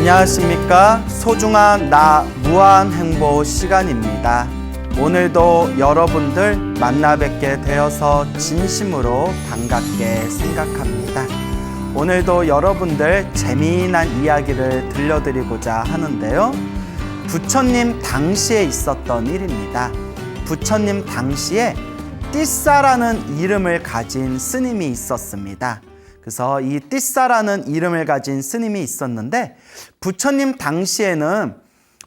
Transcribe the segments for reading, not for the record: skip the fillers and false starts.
안녕하십니까. 소중한 나 무한행보 시간입니다. 오늘도 여러분들 만나 뵙게 되어서 진심으로 반갑게 생각합니다. 오늘도 여러분들 재미난 이야기를 들려드리고자 하는데요. 부처님 당시에 있었던 일입니다. 부처님 당시에 띠싸라는 이름을 가진 스님이 있었습니다. 그래서 이 띠싸라는 이름을 가진 스님이 있었는데 부처님 당시에는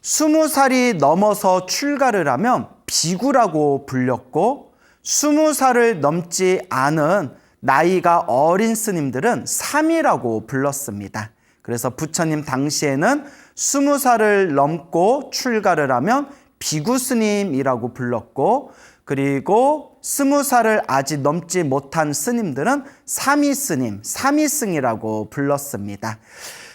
20살이 넘어서 출가를 하면 비구라고 불렸고 20살을 넘지 않은 나이가 어린 스님들은 삼이라고 불렀습니다. 그래서 부처님 당시에는 20살을 넘고 출가를 하면 비구 스님이라고 불렀고, 그리고 20살을 아직 넘지 못한 스님들은 삼이 스님, 삼이승이라고 불렀습니다.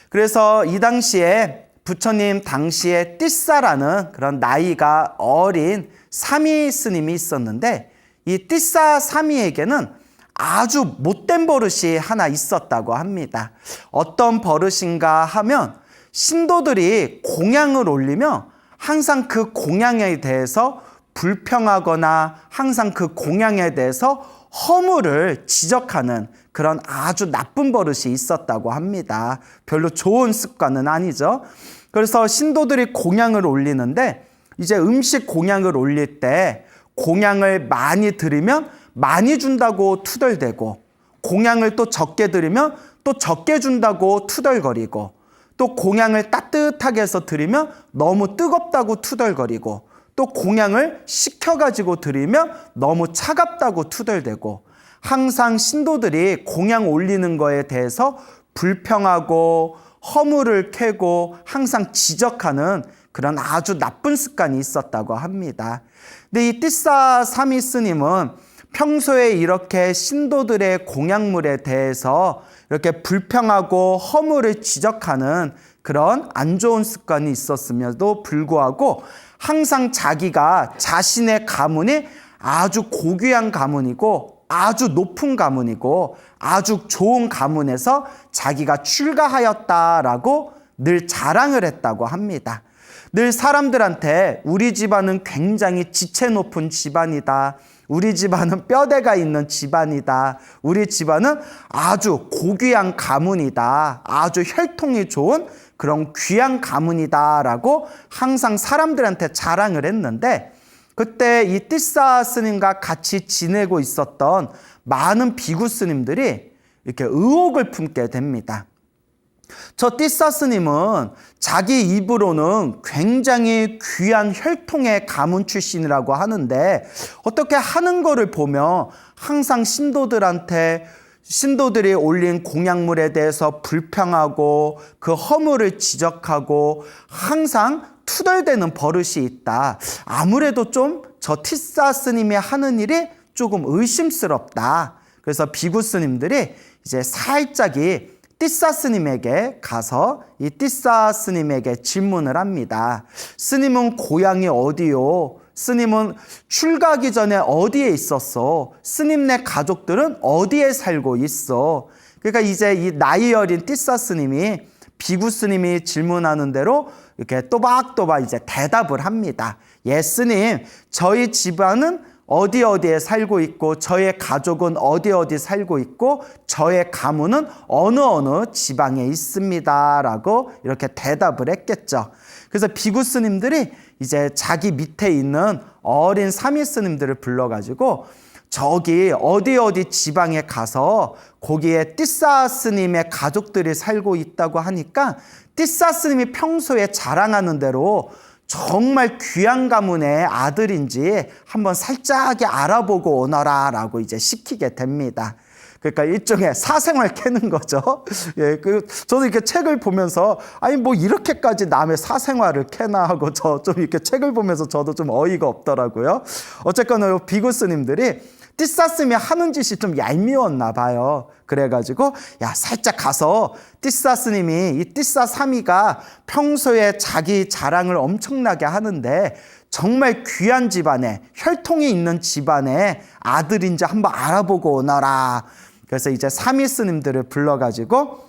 그래서 이 당시에 부처님 당시에 띠싸라는 그런 나이가 어린 삼이 스님이 있었는데, 이 띠싸 삼이에게는 아주 못된 버릇이 하나 있었다고 합니다. 어떤 버릇인가 하면 신도들이 공양을 올리면 항상 그 공양에 대해서 불평하거나 항상 그 공양에 대해서 허물을 지적하는 그런 아주 나쁜 버릇이 있었다고 합니다. 별로 좋은 습관은 아니죠. 그래서 신도들이 공양을 올리는데 이제 음식 공양을 올릴 때 공양을 많이 드리면 많이 준다고 투덜대고, 공양을 또 적게 드리면 또 적게 준다고 투덜거리고, 또 공양을 따뜻하게 해서 드리면 너무 뜨겁다고 투덜거리고, 또 공양을 식혀가지고 드리면 너무 차갑다고 투덜대고, 항상 신도들이 공양 올리는 거에 대해서 불평하고 허물을 캐고 항상 지적하는 그런 아주 나쁜 습관이 있었다고 합니다. 근데 이 띠싸 삼이 스님은 평소에 이렇게 신도들의 공양물에 대해서 이렇게 불평하고 허물을 지적하는 그런 안 좋은 습관이 있었음에도 불구하고 항상 자기가 자신의 가문이 아주 고귀한 가문이고 아주 높은 가문이고 아주 좋은 가문에서 자기가 출가하였다라고 늘 자랑을 했다고 합니다. 늘 사람들한테 우리 집안은 굉장히 지체 높은 집안이다. 우리 집안은 뼈대가 있는 집안이다. 우리 집안은 아주 고귀한 가문이다. 아주 혈통이 좋은 그런 귀한 가문이다 라고 항상 사람들한테 자랑을 했는데, 그때 이 띠싸 스님과 같이 지내고 있었던 많은 비구 스님들이 이렇게 의혹을 품게 됩니다. 저 띠싸 스님은 자기 입으로는 굉장히 귀한 혈통의 가문 출신이라고 하는데 어떻게 하는 거를 보면 항상 신도들이 올린 공양물에 대해서 불평하고 그 허물을 지적하고 항상 투덜대는 버릇이 있다. 아무래도 좀 저 띠싸 스님이 하는 일이 조금 의심스럽다. 그래서 비구 스님들이 이제 살짝이 띠싸 스님에게 가서 이 띠싸 스님에게 질문을 합니다. 스님은 고향이 어디요? 스님은 출가하기 전에 어디에 있었어? 스님네 가족들은 어디에 살고 있어? 그러니까 이제 이 나이 어린 띠싸 스님이 비구 스님이 질문하는 대로 이렇게 또박또박 이제 대답을 합니다. 예, 스님, 저희 집안은 어디에 살고 있고 저의 가족은 어디 살고 있고 저의 가문은 어느 지방에 있습니다 라고 이렇게 대답을 했겠죠. 그래서 비구 스님들이 이제 자기 밑에 있는 어린 삼이 스님들을 불러가지고 저기 어디 지방에 가서 거기에 띠싸 스님의 가족들이 살고 있다고 하니까 띠싸 스님이 평소에 자랑하는 대로 정말 귀한 가문의 아들인지 한번 살짝 알아보고 오너라 라고 이제 시키게 됩니다. 그러니까 일종의 사생활 캐는 거죠. 예, 저도 이렇게 책을 보면서 아니 뭐 이렇게까지 남의 사생활을 캐나 하고 저 좀 이렇게 책을 보면서 저도 좀 어이가 없더라고요. 어쨌거나 비구 스님들이 띠싸 스님이 하는 짓이 좀 얄미웠나 봐요. 그래가지고 야 살짝 가서 띠싸 스님이 이 띠싸 삼이가 평소에 자기 자랑을 엄청나게 하는데 정말 귀한 집안에 혈통이 있는 집안의 아들인지 한번 알아보고 오너라. 그래서 이제 삼이 스님들을 불러가지고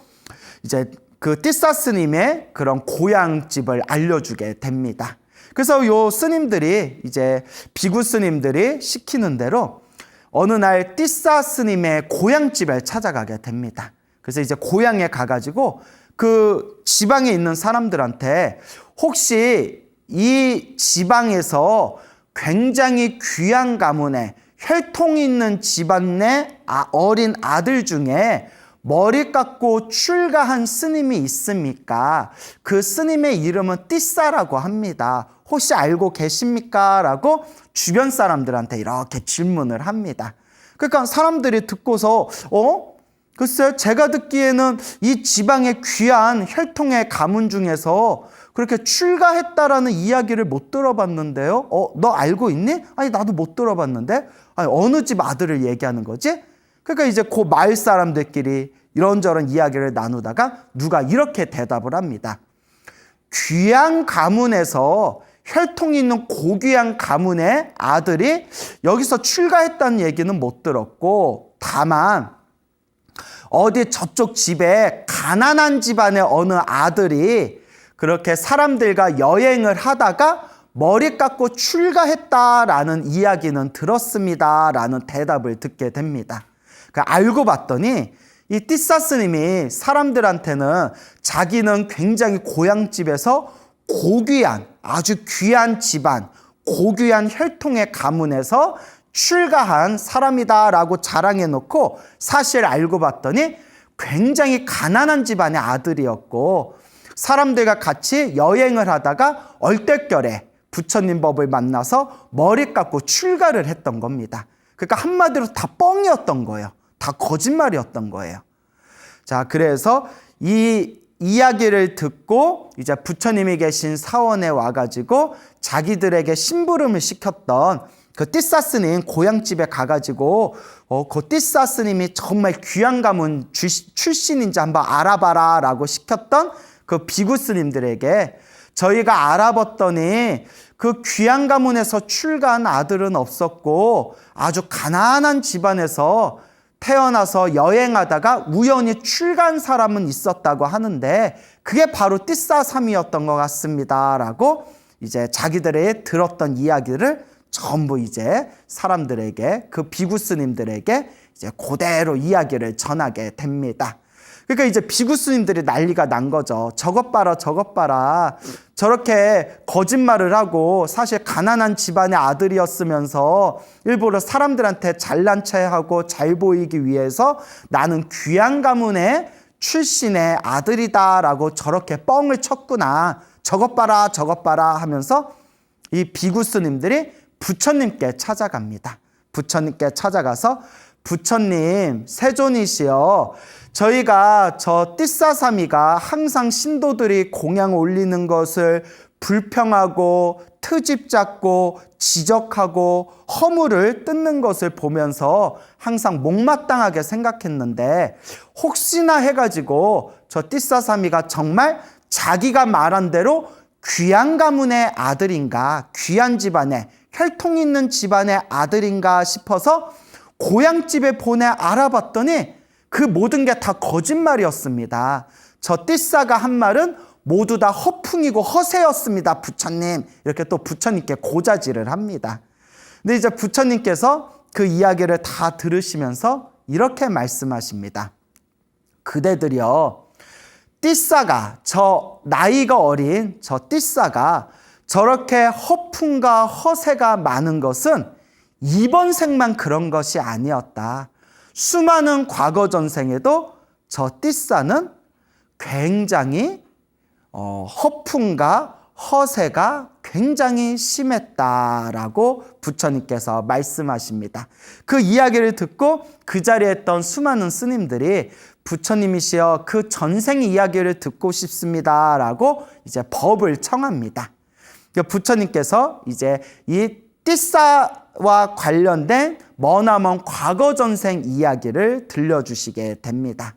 이제 그 띠싸 스님의 그런 고향집을 알려주게 됩니다. 그래서 요 스님들이 이제 비구 스님들이 시키는 대로 어느 날 띠싸 스님의 고향집에 찾아가게 됩니다. 그래서 이제 고향에 가가지고 그 지방에 있는 사람들한테 혹시 이 지방에서 굉장히 귀한 가문의 혈통이 있는 집안 내 어린 아들 중에 머리 깎고 출가한 스님이 있습니까? 그 스님의 이름은 띠싸라고 합니다. 혹시 알고 계십니까? 라고 주변 사람들한테 이렇게 질문을 합니다. 그러니까 사람들이 듣고서 글쎄요, 제가 듣기에는 이 지방의 귀한 혈통의 가문 중에서 그렇게 출가했다라는 이야기를 못 들어봤는데요. 너 알고 있니? 아니, 나도 못 들어봤는데. 아니, 어느 집 아들을 얘기하는 거지? 그러니까 이제 그 마을 사람들끼리 이런저런 이야기를 나누다가 누가 이렇게 대답을 합니다. 귀한 가문에서 혈통이 있는 고귀한 가문의 아들이 여기서 출가했다는 얘기는 못 들었고, 다만 어디 저쪽 집에 가난한 집안의 어느 아들이 그렇게 사람들과 여행을 하다가 머리 깎고 출가했다라는 이야기는 들었습니다라는 대답을 듣게 됩니다. 알고 봤더니 이 띠싸 스님이 사람들한테는 자기는 굉장히 고향집에서 고귀한, 아주 귀한 집안, 고귀한 혈통의 가문에서 출가한 사람이다라고 자랑해놓고 사실 알고 봤더니 굉장히 가난한 집안의 아들이었고, 사람들과 같이 여행을 하다가 얼떨결에 부처님 법을 만나서 머리 깎고 출가를 했던 겁니다. 그러니까 한마디로 다 뻥이었던 거예요. 다 거짓말이었던 거예요. 자, 그래서 이 이야기를 듣고 이제 부처님이 계신 사원에 와가지고 자기들에게 심부름을 시켰던 그 띠싸 스님 고향집에 가가지고 그 띠싸 스님이 정말 귀한 가문 출신인지 한번 알아봐라 라고 시켰던 그 비구 스님들에게 저희가 알아봤더니 그 귀한 가문에서 출가한 아들은 없었고 아주 가난한 집안에서 태어나서 여행하다가 우연히 출가한 사람은 있었다고 하는데 그게 바로 띠싸 삼이었던 것 같습니다 라고 이제 자기들의 들었던 이야기를 전부 이제 사람들에게, 그 비구 스님들에게 이제 그대로 이야기를 전하게 됩니다. 그러니까 이제 비구 스님들이 난리가 난 거죠. 저것 봐라, 저것 봐라. 저렇게 거짓말을 하고 사실 가난한 집안의 아들이었으면서 일부러 사람들한테 잘난 체하고 잘 보이기 위해서 나는 귀한 가문의 출신의 아들이다라고 저렇게 뻥을 쳤구나. 저것 봐라, 저것 봐라 하면서 이 비구 스님들이 부처님께 찾아갑니다. 부처님께 찾아가서 부처님, 세존이시여, 저희가 저 띠싸사미가 항상 신도들이 공양 올리는 것을 불평하고 트집 잡고 지적하고 허물을 뜯는 것을 보면서 항상 못마땅하게 생각했는데 혹시나 해가지고 저 띠싸사미가 정말 자기가 말한 대로 귀한 가문의 아들인가, 귀한 집안의 혈통 있는 집안의 아들인가 싶어서 고향집에 보내 알아봤더니 그 모든 게 다 거짓말이었습니다. 저 띠싸가 한 말은 모두 다 허풍이고 허세였습니다, 부처님. 이렇게 또 부처님께 고자질을 합니다. 근데 이제 부처님께서 그 이야기를 다 들으시면서 이렇게 말씀하십니다. 그대들이여, 띠싸가, 저 나이가 어린 저 띠싸가 저렇게 허풍과 허세가 많은 것은 이번 생만 그런 것이 아니었다. 수많은 과거 전생에도 저 띠싸는 굉장히 허풍과 허세가 굉장히 심했다라고 부처님께서 말씀하십니다. 그 이야기를 듣고 그 자리에 있던 수많은 스님들이 부처님이시여 그 전생 이야기를 듣고 싶습니다라고 이제 법을 청합니다. 부처님께서 이제 이 띠싸와 관련된 머나먼 과거 전생 이야기를 들려주시게 됩니다.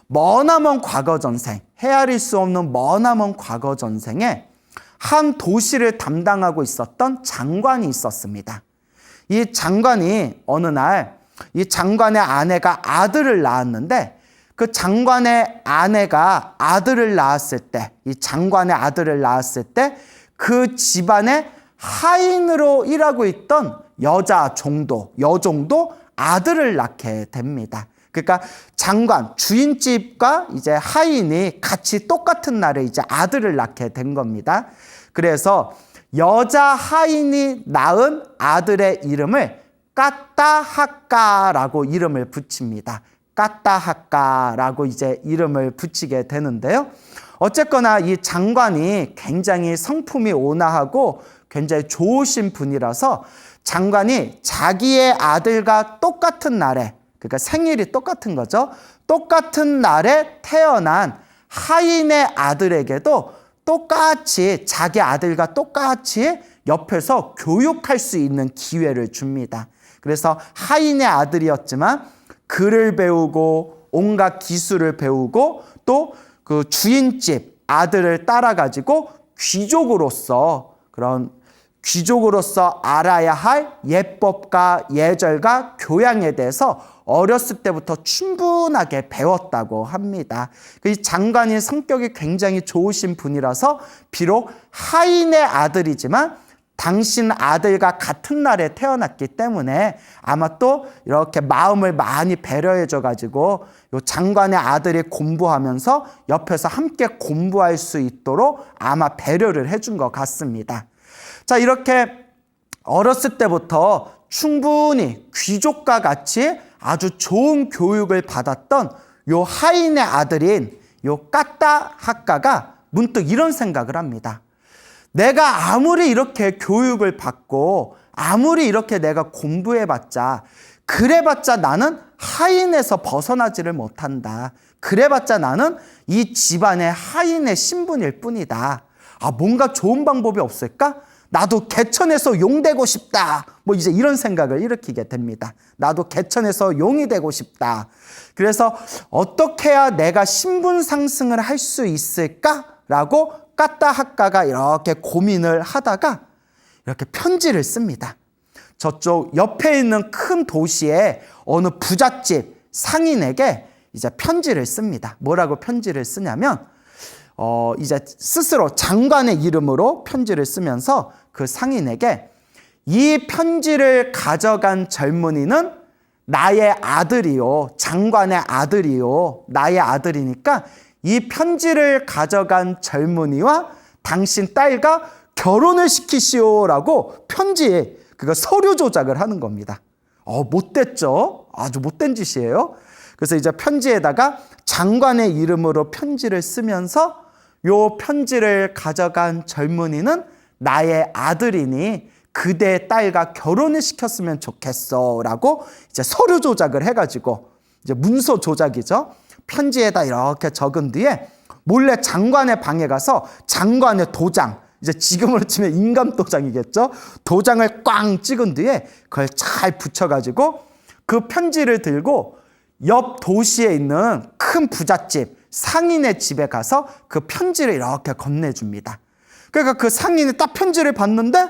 머나먼 과거 전생, 헤아릴 수 없는 머나먼 과거 전생에 한 도시를 담당하고 있었던 장관이 있었습니다. 이 장관이 어느 날 이 장관의 아내가 아들을 낳았는데 그 장관의 아내가 아들을 낳았을 때, 이 장관의 아들을 낳았을 때 그 집안의 하인으로 일하고 있던 여자 종도, 여종도 아들을 낳게 됩니다. 그러니까 장관, 주인집과 이제 하인이 같이 똑같은 날에 이제 아들을 낳게 된 겁니다. 그래서 여자 하인이 낳은 아들의 이름을 까따하까라고 이름을 붙입니다. 까따하까라고 이제 이름을 붙이게 되는데요. 어쨌거나 이 장관이 굉장히 성품이 온화하고 굉장히 좋으신 분이라서 장관이 자기의 아들과 똑같은 날에, 그러니까 생일이 똑같은 거죠. 똑같은 날에 태어난 하인의 아들에게도 똑같이 자기 아들과 똑같이 옆에서 교육할 수 있는 기회를 줍니다. 그래서 하인의 아들이었지만 글을 배우고 온갖 기술을 배우고 또 그 주인집 아들을 따라가지고 귀족으로서 알아야 할 예법과 예절과 교양에 대해서 어렸을 때부터 충분하게 배웠다고 합니다. 이 장관이 성격이 굉장히 좋으신 분이라서 비록 하인의 아들이지만 당신 아들과 같은 날에 태어났기 때문에 아마 또 이렇게 마음을 많이 배려해줘가지고 요 장관의 아들이 공부하면서 옆에서 함께 공부할 수 있도록 아마 배려를 해준 것 같습니다. 자, 이렇게 어렸을 때부터 충분히 귀족과 같이 아주 좋은 교육을 받았던 요 하인의 아들인 요 까따하까가 문득 이런 생각을 합니다. 내가 아무리 이렇게 교육을 받고 아무리 이렇게 내가 공부해봤자 그래봤자 나는 하인에서 벗어나지를 못한다. 그래봤자 나는 이 집안의 하인의 신분일 뿐이다. 뭔가 좋은 방법이 없을까? 나도 개천에서 용 되고 싶다. 이제 이런 생각을 일으키게 됩니다. 나도 개천에서 용이 되고 싶다. 그래서 어떻게 해야 내가 신분 상승을 할 수 있을까라고 까따하까가 이렇게 고민을 하다가 이렇게 편지를 씁니다. 저쪽 옆에 있는 큰 도시의 어느 부잣집 상인에게 이제 편지를 씁니다. 뭐라고 편지를 쓰냐면 이제 스스로 장관의 이름으로 편지를 쓰면서 그 상인에게 이 편지를 가져간 젊은이는 나의 아들이요. 장관의 아들이요. 나의 아들이니까 이 편지를 가져간 젊은이와 당신 딸과 결혼을 시키시오라고 편지에 서류 조작을 하는 겁니다. 못됐죠? 아주 못된 짓이에요. 그래서 이제 편지에다가 장관의 이름으로 편지를 쓰면서 요 편지를 가져간 젊은이는 나의 아들이니 그대의 딸과 결혼을 시켰으면 좋겠어라고 이제 서류 조작을 해가지고 이제 문서 조작이죠. 편지에다 이렇게 적은 뒤에 몰래 장관의 방에 가서 장관의 도장, 이제 지금으로 치면 인감 도장이겠죠. 도장을 꽝 찍은 뒤에 그걸 잘 붙여가지고 그 편지를 들고 옆 도시에 있는 큰 부잣집 상인의 집에 가서 그 편지를 이렇게 건네줍니다. 그러니까 그 상인이 딱 편지를 봤는데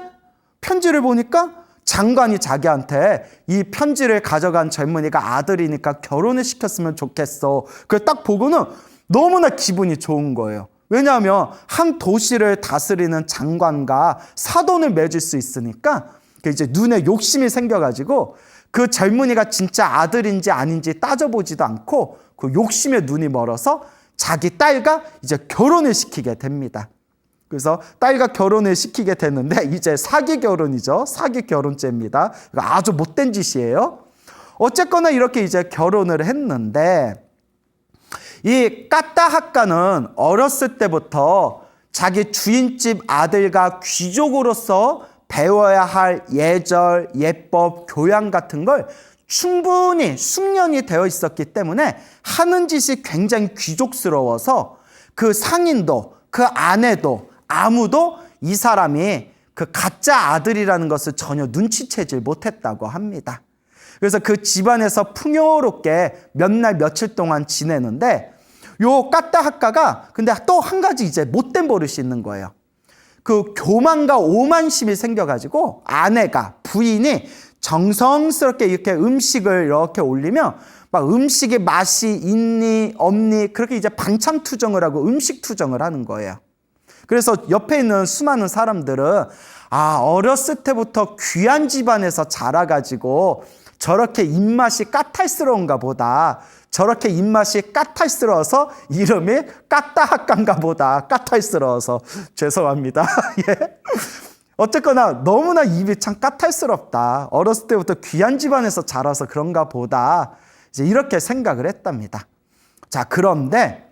편지를 보니까 장관이 자기한테 이 편지를 가져간 젊은이가 아들이니까 결혼을 시켰으면 좋겠어. 그걸 딱 보고는 너무나 기분이 좋은 거예요. 왜냐하면 한 도시를 다스리는 장관과 사돈을 맺을 수 있으니까 이제 눈에 욕심이 생겨가지고 그 젊은이가 진짜 아들인지 아닌지 따져보지도 않고 그 욕심에 눈이 멀어서 자기 딸과 이제 결혼을 시키게 됩니다. 그래서 딸과 결혼을 시키게 됐는데 이제 사기 결혼이죠. 사기 결혼죄입니다. 아주 못된 짓이에요. 어쨌거나 이렇게 이제 결혼을 했는데 이 까따하까는 어렸을 때부터 자기 주인집 아들과 귀족으로서 배워야 할 예절, 예법, 교양 같은 걸 충분히 숙련이 되어 있었기 때문에 하는 짓이 굉장히 귀족스러워서 그 상인도 그 아내도 아무도 이 사람이 그 가짜 아들이라는 것을 전혀 눈치채질 못했다고 합니다. 그래서 그 집안에서 풍요롭게 몇 날 며칠 동안 지내는데 요 까따하까가 근데 또 한 가지 이제 못된 버릇이 있는 거예요. 그 교만과 오만심이 생겨가지고 아내가 부인이 정성스럽게 이렇게 음식을 이렇게 올리면 막 음식의 맛이 있니 없니 그렇게 이제 반찬 투정을 하고 음식 투정을 하는 거예요. 그래서 옆에 있는 수많은 사람들은 어렸을 때부터 귀한 집안에서 자라가지고 저렇게 입맛이 까탈스러운가 보다. 저렇게 입맛이 까탈스러워서 이름이 까따학가인가 보다. 까탈스러워서 죄송합니다. 예. 어쨌거나 너무나 입이 참 까탈스럽다. 어렸을 때부터 귀한 집안에서 자라서 그런가 보다. 이제 이렇게 생각을 했답니다. 자, 그런데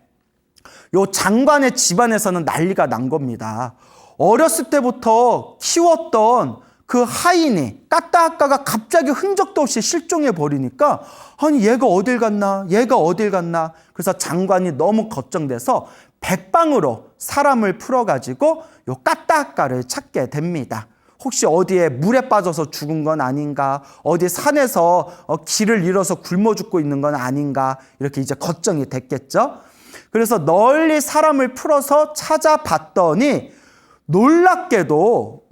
요 장관의 집안에서는 난리가 난 겁니다. 어렸을 때부터 키웠던 그 하인이 까따학가가 갑자기 흔적도 없이 실종해 버리니까 아니 얘가 어딜 갔나? 얘가 어딜 갔나? 그래서 장관이 너무 걱정돼서 백방으로 사람을 풀어가지고 요 까따학가를 찾게 됩니다. 혹시 어디에 물에 빠져서 죽은 건 아닌가? 어디 산에서 길을 잃어서 굶어 죽고 있는 건 아닌가? 이렇게 이제 걱정이 됐겠죠. 그래서 널리 사람을 풀어서 찾아봤더니 놀랍게도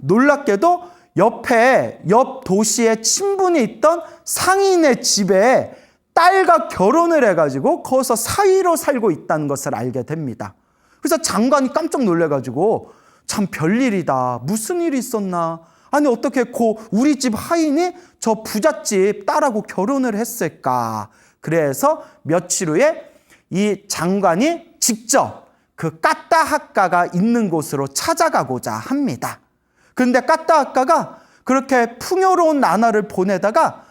옆 도시에 친분이 있던 상인의 집에 딸과 결혼을 해가지고 거기서 사위로 살고 있다는 것을 알게 됩니다. 그래서 장관이 깜짝 놀래가지고 참 별일이다. 무슨 일이 있었나? 아니 어떻게 우리 집 하인이 저 부잣집 딸하고 결혼을 했을까? 그래서 며칠 후에 이 장관이 직접 그 까따학가가 있는 곳으로 찾아가고자 합니다. 그런데 까따학가가 그렇게 풍요로운 나날을 보내다가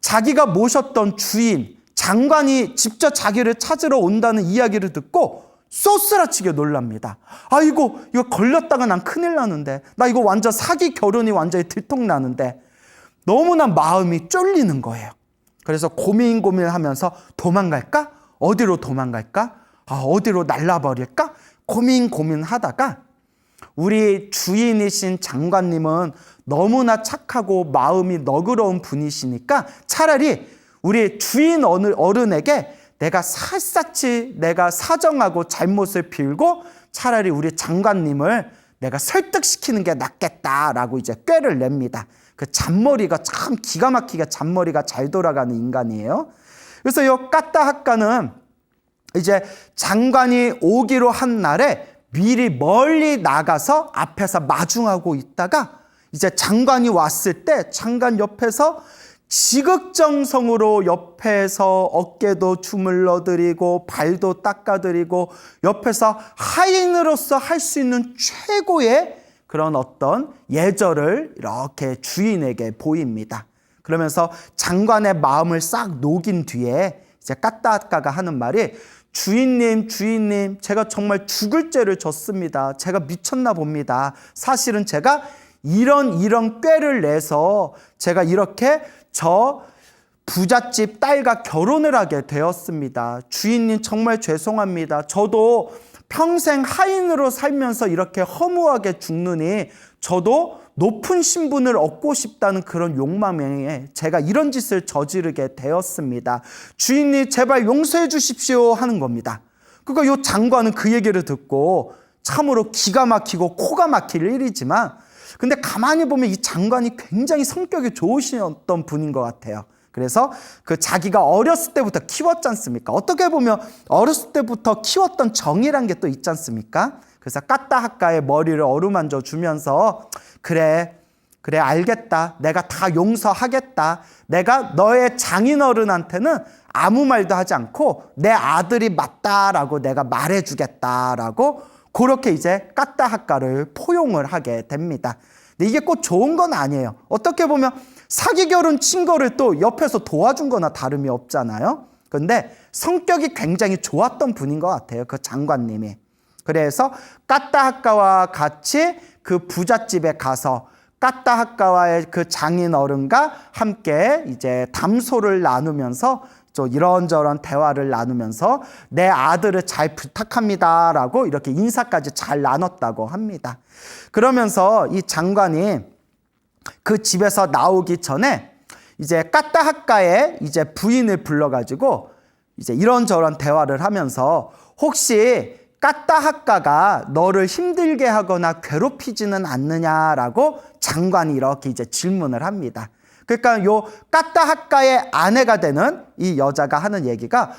자기가 모셨던 주인, 장관이 직접 자기를 찾으러 온다는 이야기를 듣고 쏘스라치게 놀랍니다. 아이고, 이거 걸렸다가 난 큰일 나는데. 나 이거 완전 사기 결혼이 완전히 들통나는데. 너무나 마음이 쫄리는 거예요. 그래서 고민하면서 도망갈까? 어디로 도망갈까? 어디로 날라버릴까? 고민하다가 우리 주인이신 장관님은 너무나 착하고 마음이 너그러운 분이시니까 차라리 우리 주인 어른에게 내가 샅샅이 내가 사정하고 잘못을 빌고 차라리 우리 장관님을 내가 설득시키는 게 낫겠다라고 이제 꾀를 냅니다. 그 잔머리가 참 기가 막히게 잔머리가 잘 돌아가는 인간이에요. 그래서 이 까따학가는 이제 장관이 오기로 한 날에 미리 멀리 나가서 앞에서 마중하고 있다가 이제 장관이 왔을 때 장관 옆에서 지극정성으로 옆에서 어깨도 주물러드리고 발도 닦아드리고 옆에서 하인으로서 할 수 있는 최고의 그런 어떤 예절을 이렇게 주인에게 보입니다. 그러면서 장관의 마음을 싹 녹인 뒤에 이제 까따학가가 하는 말이 주인님, 제가 정말 죽을 죄를 졌습니다. 제가 미쳤나 봅니다. 사실은 제가 이런 꾀를 내서 제가 이렇게 저 부잣집 딸과 결혼을 하게 되었습니다. 주인님 정말 죄송합니다. 저도 평생 하인으로 살면서 이렇게 허무하게 죽느니 저도 높은 신분을 얻고 싶다는 그런 욕망에 제가 이런 짓을 저지르게 되었습니다. 주인님 제발 용서해 주십시오 하는 겁니다. 그러니까 이 장관은 그 얘기를 듣고 참으로 기가 막히고 코가 막힐 일이지만 근데 가만히 보면 이 장관이 굉장히 성격이 좋으셨던 분인 것 같아요. 그래서 그 자기가 어렸을 때부터 키웠지 않습니까? 어떻게 보면 어렸을 때부터 키웠던 정이란 게 또 있지 않습니까? 그래서 까따학가의 머리를 어루만져 주면서 그래 알겠다. 내가 다 용서하겠다. 내가 너의 장인어른한테는 아무 말도 하지 않고 내 아들이 맞다라고 내가 말해주겠다라고 그렇게 이제 까따학가를 포용을 하게 됩니다. 근데 이게 꼭 좋은 건 아니에요. 어떻게 보면 사기 결혼 친 거를 또 옆에서 도와준 거나 다름이 없잖아요. 그런데 성격이 굉장히 좋았던 분인 것 같아요. 그 장관님이. 그래서 까따학가와 같이 그 부잣집에 가서 까따학가와의 그 장인 어른과 함께 이제 담소를 나누면서 좀 이런저런 대화를 나누면서 내 아들을 잘 부탁합니다라고 이렇게 인사까지 잘 나눴다고 합니다. 그러면서 이 장관이 그 집에서 나오기 전에 이제 까따학가의 이제 부인을 불러가지고 이제 이런저런 대화를 하면서 혹시 까따학가가 너를 힘들게 하거나 괴롭히지는 않느냐라고 장관이 이렇게 이제 질문을 합니다. 그러니까 요 까따하까의 아내가 되는 이 여자가 하는 얘기가,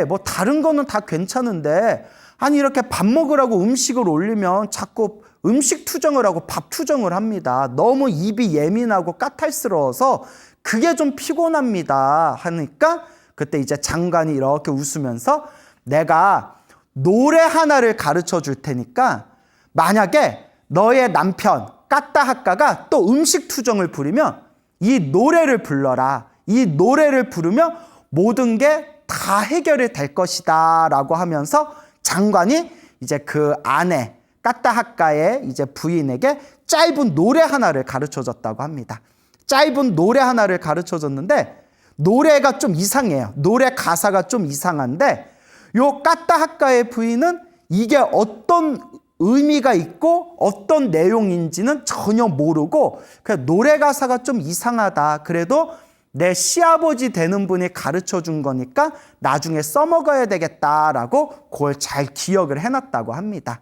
뭐 다른 거는 다 괜찮은데 아니 이렇게 밥 먹으라고 음식을 올리면 자꾸 음식 투정을 하고 밥 투정을 합니다. 너무 입이 예민하고 까탈스러워서 그게 좀 피곤합니다 하니까, 그때 이제 장관이 이렇게 웃으면서 내가 노래 하나를 가르쳐 줄 테니까 만약에 너의 남편 까따하까가 또 음식 투정을 부리면 이 노래를 불러라. 이 노래를 부르면 모든 게 다 해결이 될 것이다 라고 하면서 장관이 이제 그 아내 까따하까의 이제 부인에게 짧은 노래 하나를 가르쳐 줬다고 합니다. 짧은 노래 하나를 가르쳐 줬는데 노래가 좀 이상해요. 노래 가사가 좀 이상한데 요 까따하까의 부인은 이게 어떤 의미가 있고 어떤 내용인지는 전혀 모르고 그냥 노래 가사가 좀 이상하다. 그래도 내 시아버지 되는 분이 가르쳐 준 거니까 나중에 써먹어야 되겠다라고 그걸 잘 기억을 해놨다고 합니다.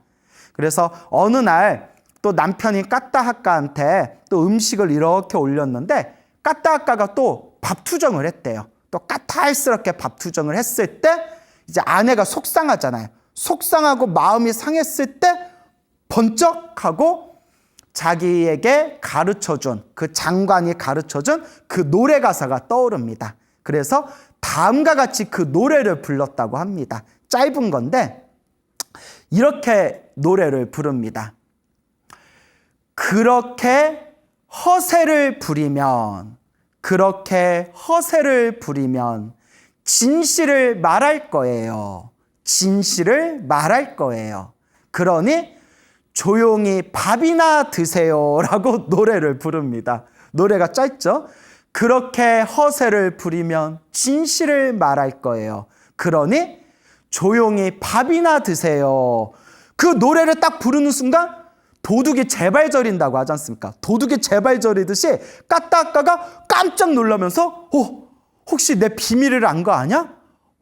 그래서 어느 날 또 남편이 까따하까한테 또 음식을 이렇게 올렸는데 까따하까가 또 밥 투정을 했대요. 또 까탈스럽게 밥 투정을 했을 때 이제 아내가 속상하잖아요. 속상하고 마음이 상했을 때 번쩍하고 자기에게 가르쳐준, 그 장관이 가르쳐준 그 노래 가사가 떠오릅니다. 그래서 다음과 같이 그 노래를 불렀다고 합니다. 짧은 건데 이렇게 노래를 부릅니다. 그렇게 허세를 부리면 진실을 말할 거예요. 진실을 말할 거예요. 그러니 조용히 밥이나 드세요 라고 노래를 부릅니다. 노래가 짧죠? 그렇게 허세를 부리면 진실을 말할 거예요. 그러니 조용히 밥이나 드세요. 그 노래를 딱 부르는 순간 도둑이 재발저린다고 하지 않습니까? 도둑이 재발저리듯이 까따하까가 깜짝 놀라면서 혹시 내 비밀을 안 거 아냐?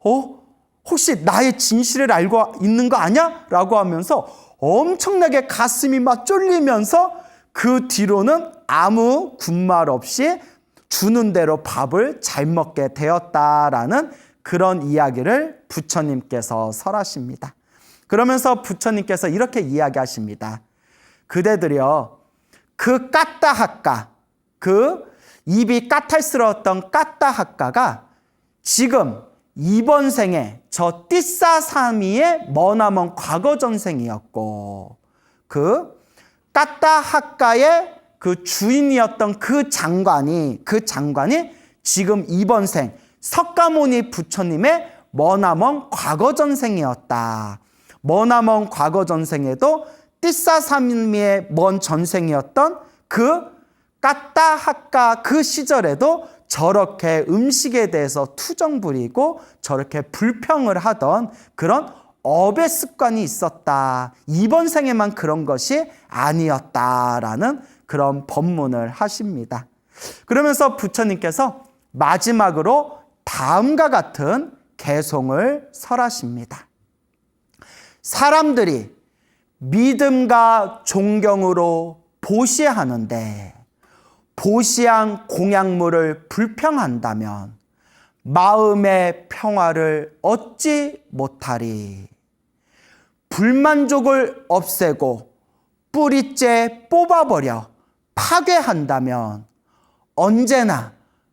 혹시 나의 진실을 알고 있는 거 아냐? 라고 하면서 엄청나게 가슴이 막 쫄리면서 그 뒤로는 아무 군말 없이 주는 대로 밥을 잘 먹게 되었다라는 그런 이야기를 부처님께서 설하십니다. 그러면서 부처님께서 이렇게 이야기하십니다. 그대들이여, 그 까따하까, 그 입이 까탈스러웠던 까따하까가 지금 이번 생에 저 띠싸사미의 머나먼 과거 전생이었고, 그 까따하까의 그 주인이었던 그 장관이 지금 이번 생 석가모니 부처님의 머나먼 과거 전생이었다. 머나먼 과거 전생에도 띠싸사미의 먼 전생이었던 그 까따하까 그 시절에도 저렇게 음식에 대해서 투정 부리고 저렇게 불평을 하던 그런 업의 습관이 있었다. 이번 생에만 그런 것이 아니었다라는 그런 법문을 하십니다. 그러면서 부처님께서 마지막으로 다음과 같은 개송을 설하십니다. 사람들이 믿음과 존경으로 보시하는데 보시한 공약물을 불평한다면 마음의 평화를 얻지 못하리. 불만족을 없애고 뿌리째 뽑아버려 파괴한다면 언제나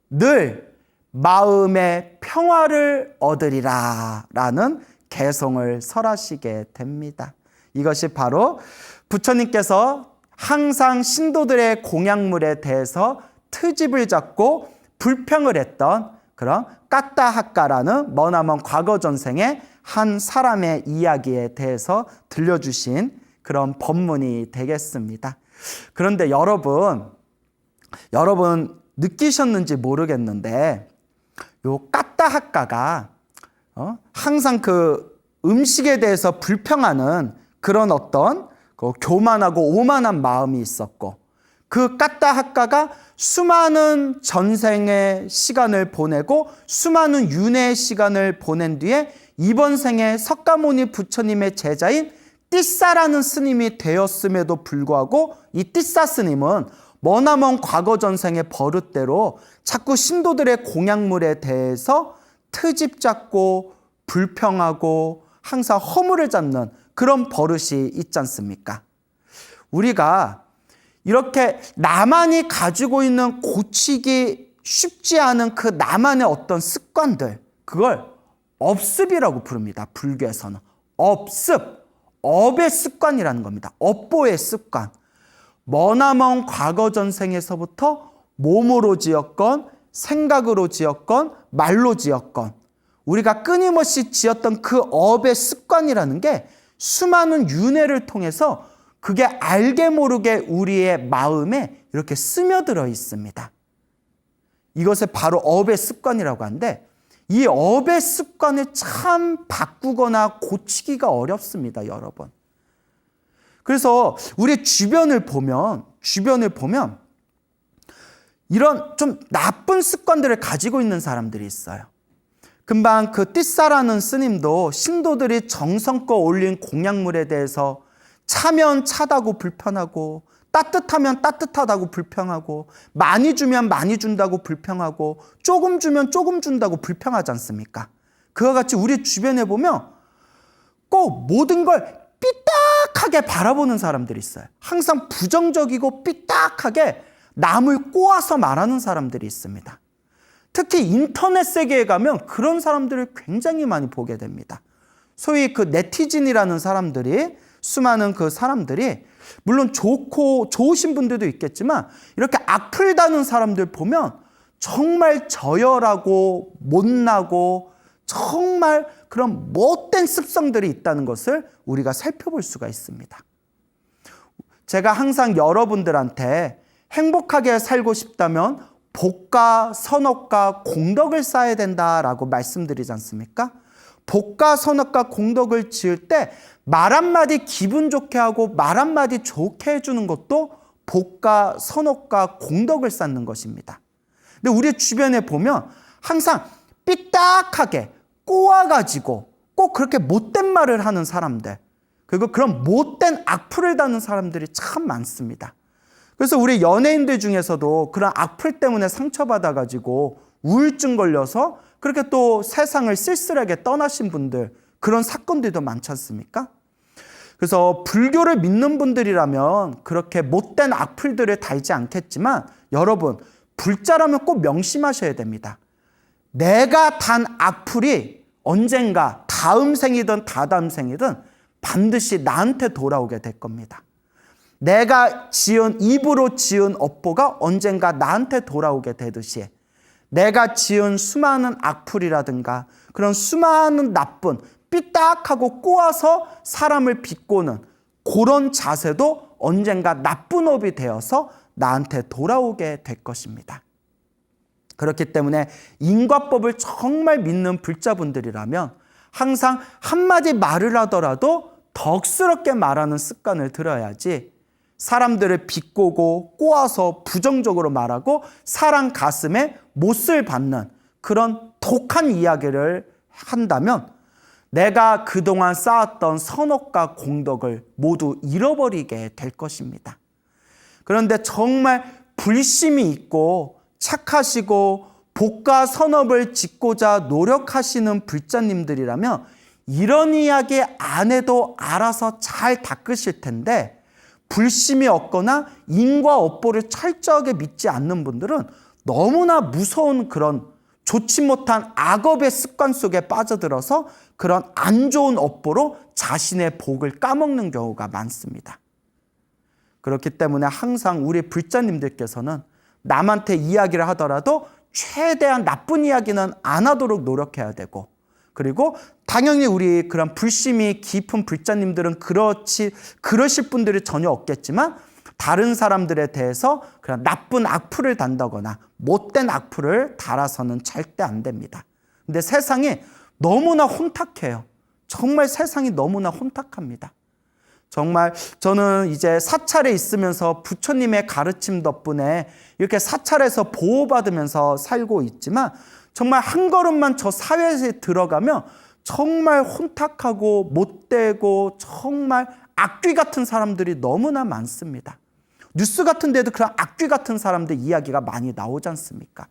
늘 마음의 평화를 얻으리라 라는 개송을 설하시게 됩니다. 이것이 바로 부처님께서 항상 신도들의 공약물에 대해서 트집을 잡고 불평을 했던 그런 까따하까라는 머나먼 과거 전생의 한 사람의 이야기에 대해서 들려주신 그런 법문이 되겠습니다. 그런데 여러분 느끼셨는지 모르겠는데 요 까따하까가 항상 그 음식에 대해서 불평하는 그런 어떤 그 교만하고 오만한 마음이 있었고, 그 까따하까가 수많은 전생의 시간을 보내고 수많은 윤회의 시간을 보낸 뒤에 이번 생에 석가모니 부처님의 제자인 띠싸라는 스님이 되었음에도 불구하고 이 띠싸 스님은 머나먼 과거 전생의 버릇대로 자꾸 신도들의 공약물에 대해서 트집 잡고 불평하고 항상 허물을 잡는 그런 버릇이 있지 않습니까? 우리가 이렇게 나만이 가지고 있는 고치기 쉽지 않은 그 나만의 어떤 습관들, 그걸 업습이라고 부릅니다. 불교에서는. 업습, 업의 습관이라는 겁니다. 업보의 습관. 머나먼 과거 전생에서부터 몸으로 지었건 생각으로 지었건 말로 지었건 우리가 끊임없이 지었던 그 업의 습관이라는 게 수많은 윤회를 통해서 그게 알게 모르게 우리의 마음에 이렇게 스며들어 있습니다. 이것을 바로 업의 습관이라고 하는데 이 업의 습관을 참 바꾸거나 고치기가 어렵습니다, 여러분. 그래서 우리 주변을 보면 이런 좀 나쁜 습관들을 가지고 있는 사람들이 있어요. 금방 그 띠사라는 스님도 신도들이 정성껏 올린 공약물에 대해서 차면 차다고 불편하고 따뜻하면 따뜻하다고 불평하고 많이 주면 많이 준다고 불평하고 조금 주면 조금 준다고 불평하지 않습니까? 그와 같이 우리 주변에 보면 꼭 모든 걸 삐딱하게 바라보는 사람들이 있어요. 항상 부정적이고 삐딱하게 남을 꼬아서 말하는 사람들이 있습니다. 특히 인터넷 세계에 가면 그런 사람들을 굉장히 많이 보게 됩니다. 소위 그 네티즌이라는 사람들이 수많은 그 사람들이 물론 좋으신 분들도 있겠지만 이렇게 악플 다는 사람들 보면 정말 저열하고 못나고 정말 그런 못된 습성들이 있다는 것을 우리가 살펴볼 수가 있습니다. 제가 항상 여러분들한테 행복하게 살고 싶다면 복과 선업과 공덕을 쌓아야 된다라고 말씀드리지 않습니까? 복과 선업과 공덕을 지을 때 말 한마디 기분 좋게 하고 말 한마디 좋게 해주는 것도 복과 선업과 공덕을 쌓는 것입니다. 근데 우리 주변에 보면 항상 삐딱하게 꼬아가지고 꼭 그렇게 못된 말을 하는 사람들, 그리고 그런 못된 악플을 다는 사람들이 참 많습니다. 그래서 우리 연예인들 중에서도 그런 악플 때문에 상처받아가지고 우울증 걸려서 그렇게 또 세상을 쓸쓸하게 떠나신 분들, 그런 사건들도 많지 않습니까? 그래서 불교를 믿는 분들이라면 그렇게 못된 악플들을 달지 않겠지만 여러분, 불자라면 꼭 명심하셔야 됩니다. 내가 단 악플이 언젠가 다음 생이든 다다음 생이든 반드시 나한테 돌아오게 될 겁니다. 내가 입으로 지은 업보가 언젠가 나한테 돌아오게 되듯이 내가 지은 수많은 악플이라든가 그런 수많은 나쁜 삐딱하고 꼬아서 사람을 비꼬는 그런 자세도 언젠가 나쁜 업이 되어서 나한테 돌아오게 될 것입니다. 그렇기 때문에 인과법을 정말 믿는 불자분들이라면 항상 한마디 말을 하더라도 덕스럽게 말하는 습관을 들어야지 사람들을 비꼬고 꼬아서 부정적으로 말하고 사람 가슴에 못을 받는 그런 독한 이야기를 한다면 내가 그동안 쌓았던 선업과 공덕을 모두 잃어버리게 될 것입니다. 그런데 정말 불심이 있고 착하시고 복과 선업을 짓고자 노력하시는 불자님들이라면 이런 이야기 안 해도 알아서 잘 닦으실 텐데 불심이 없거나 인과 업보를 철저하게 믿지 않는 분들은 너무나 무서운 그런 좋지 못한 악업의 습관 속에 빠져들어서 그런 안 좋은 업보로 자신의 복을 까먹는 경우가 많습니다. 그렇기 때문에 항상 우리 불자님들께서는 남한테 이야기를 하더라도 최대한 나쁜 이야기는 안 하도록 노력해야 되고, 그리고 당연히 우리 그런 불심이 깊은 불자님들은 그러실 분들이 전혀 없겠지만 다른 사람들에 대해서 그런 나쁜 악플을 단다거나 못된 악플을 달아서는 절대 안 됩니다. 근데 세상이 너무나 혼탁해요. 정말 세상이 너무나 혼탁합니다. 정말 저는 이제 사찰에 있으면서 부처님의 가르침 덕분에 이렇게 사찰에서 보호받으면서 살고 있지만 정말 한 걸음만 저 사회에 들어가면 정말 혼탁하고 못되고 정말 악귀 같은 사람들이 너무나 많습니다. 뉴스 같은 데도 그런 악귀 같은 사람들 이야기가 많이 나오지 않습니까?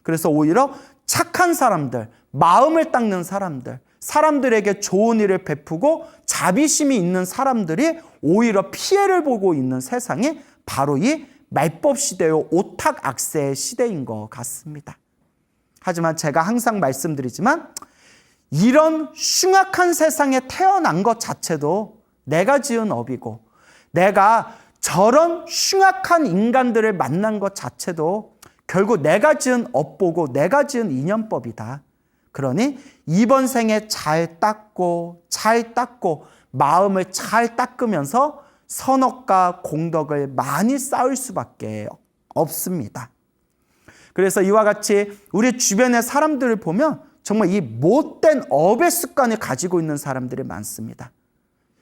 그래서 오히려 착한 사람들, 마음을 닦는 사람들, 사람들에게 좋은 일을 베푸고 자비심이 있는 사람들이 오히려 피해를 보고 있는 세상이 바로 이 말법 시대요, 오탁 악세의 시대인 것 같습니다. 하지만 제가 항상 말씀드리지만 이런 흉악한 세상에 태어난 것 자체도 내가 지은 업이고, 내가 저런 흉악한 인간들을 만난 것 자체도 결국 내가 지은 업보고 내가 지은 인연법이다. 그러니 이번 생에 잘 닦고 마음을 잘 닦으면서 선업과 공덕을 많이 쌓을 수밖에 없습니다. 그래서 이와 같이 우리 주변의 사람들을 보면 정말 이 못된 업의 습관을 가지고 있는 사람들이 많습니다.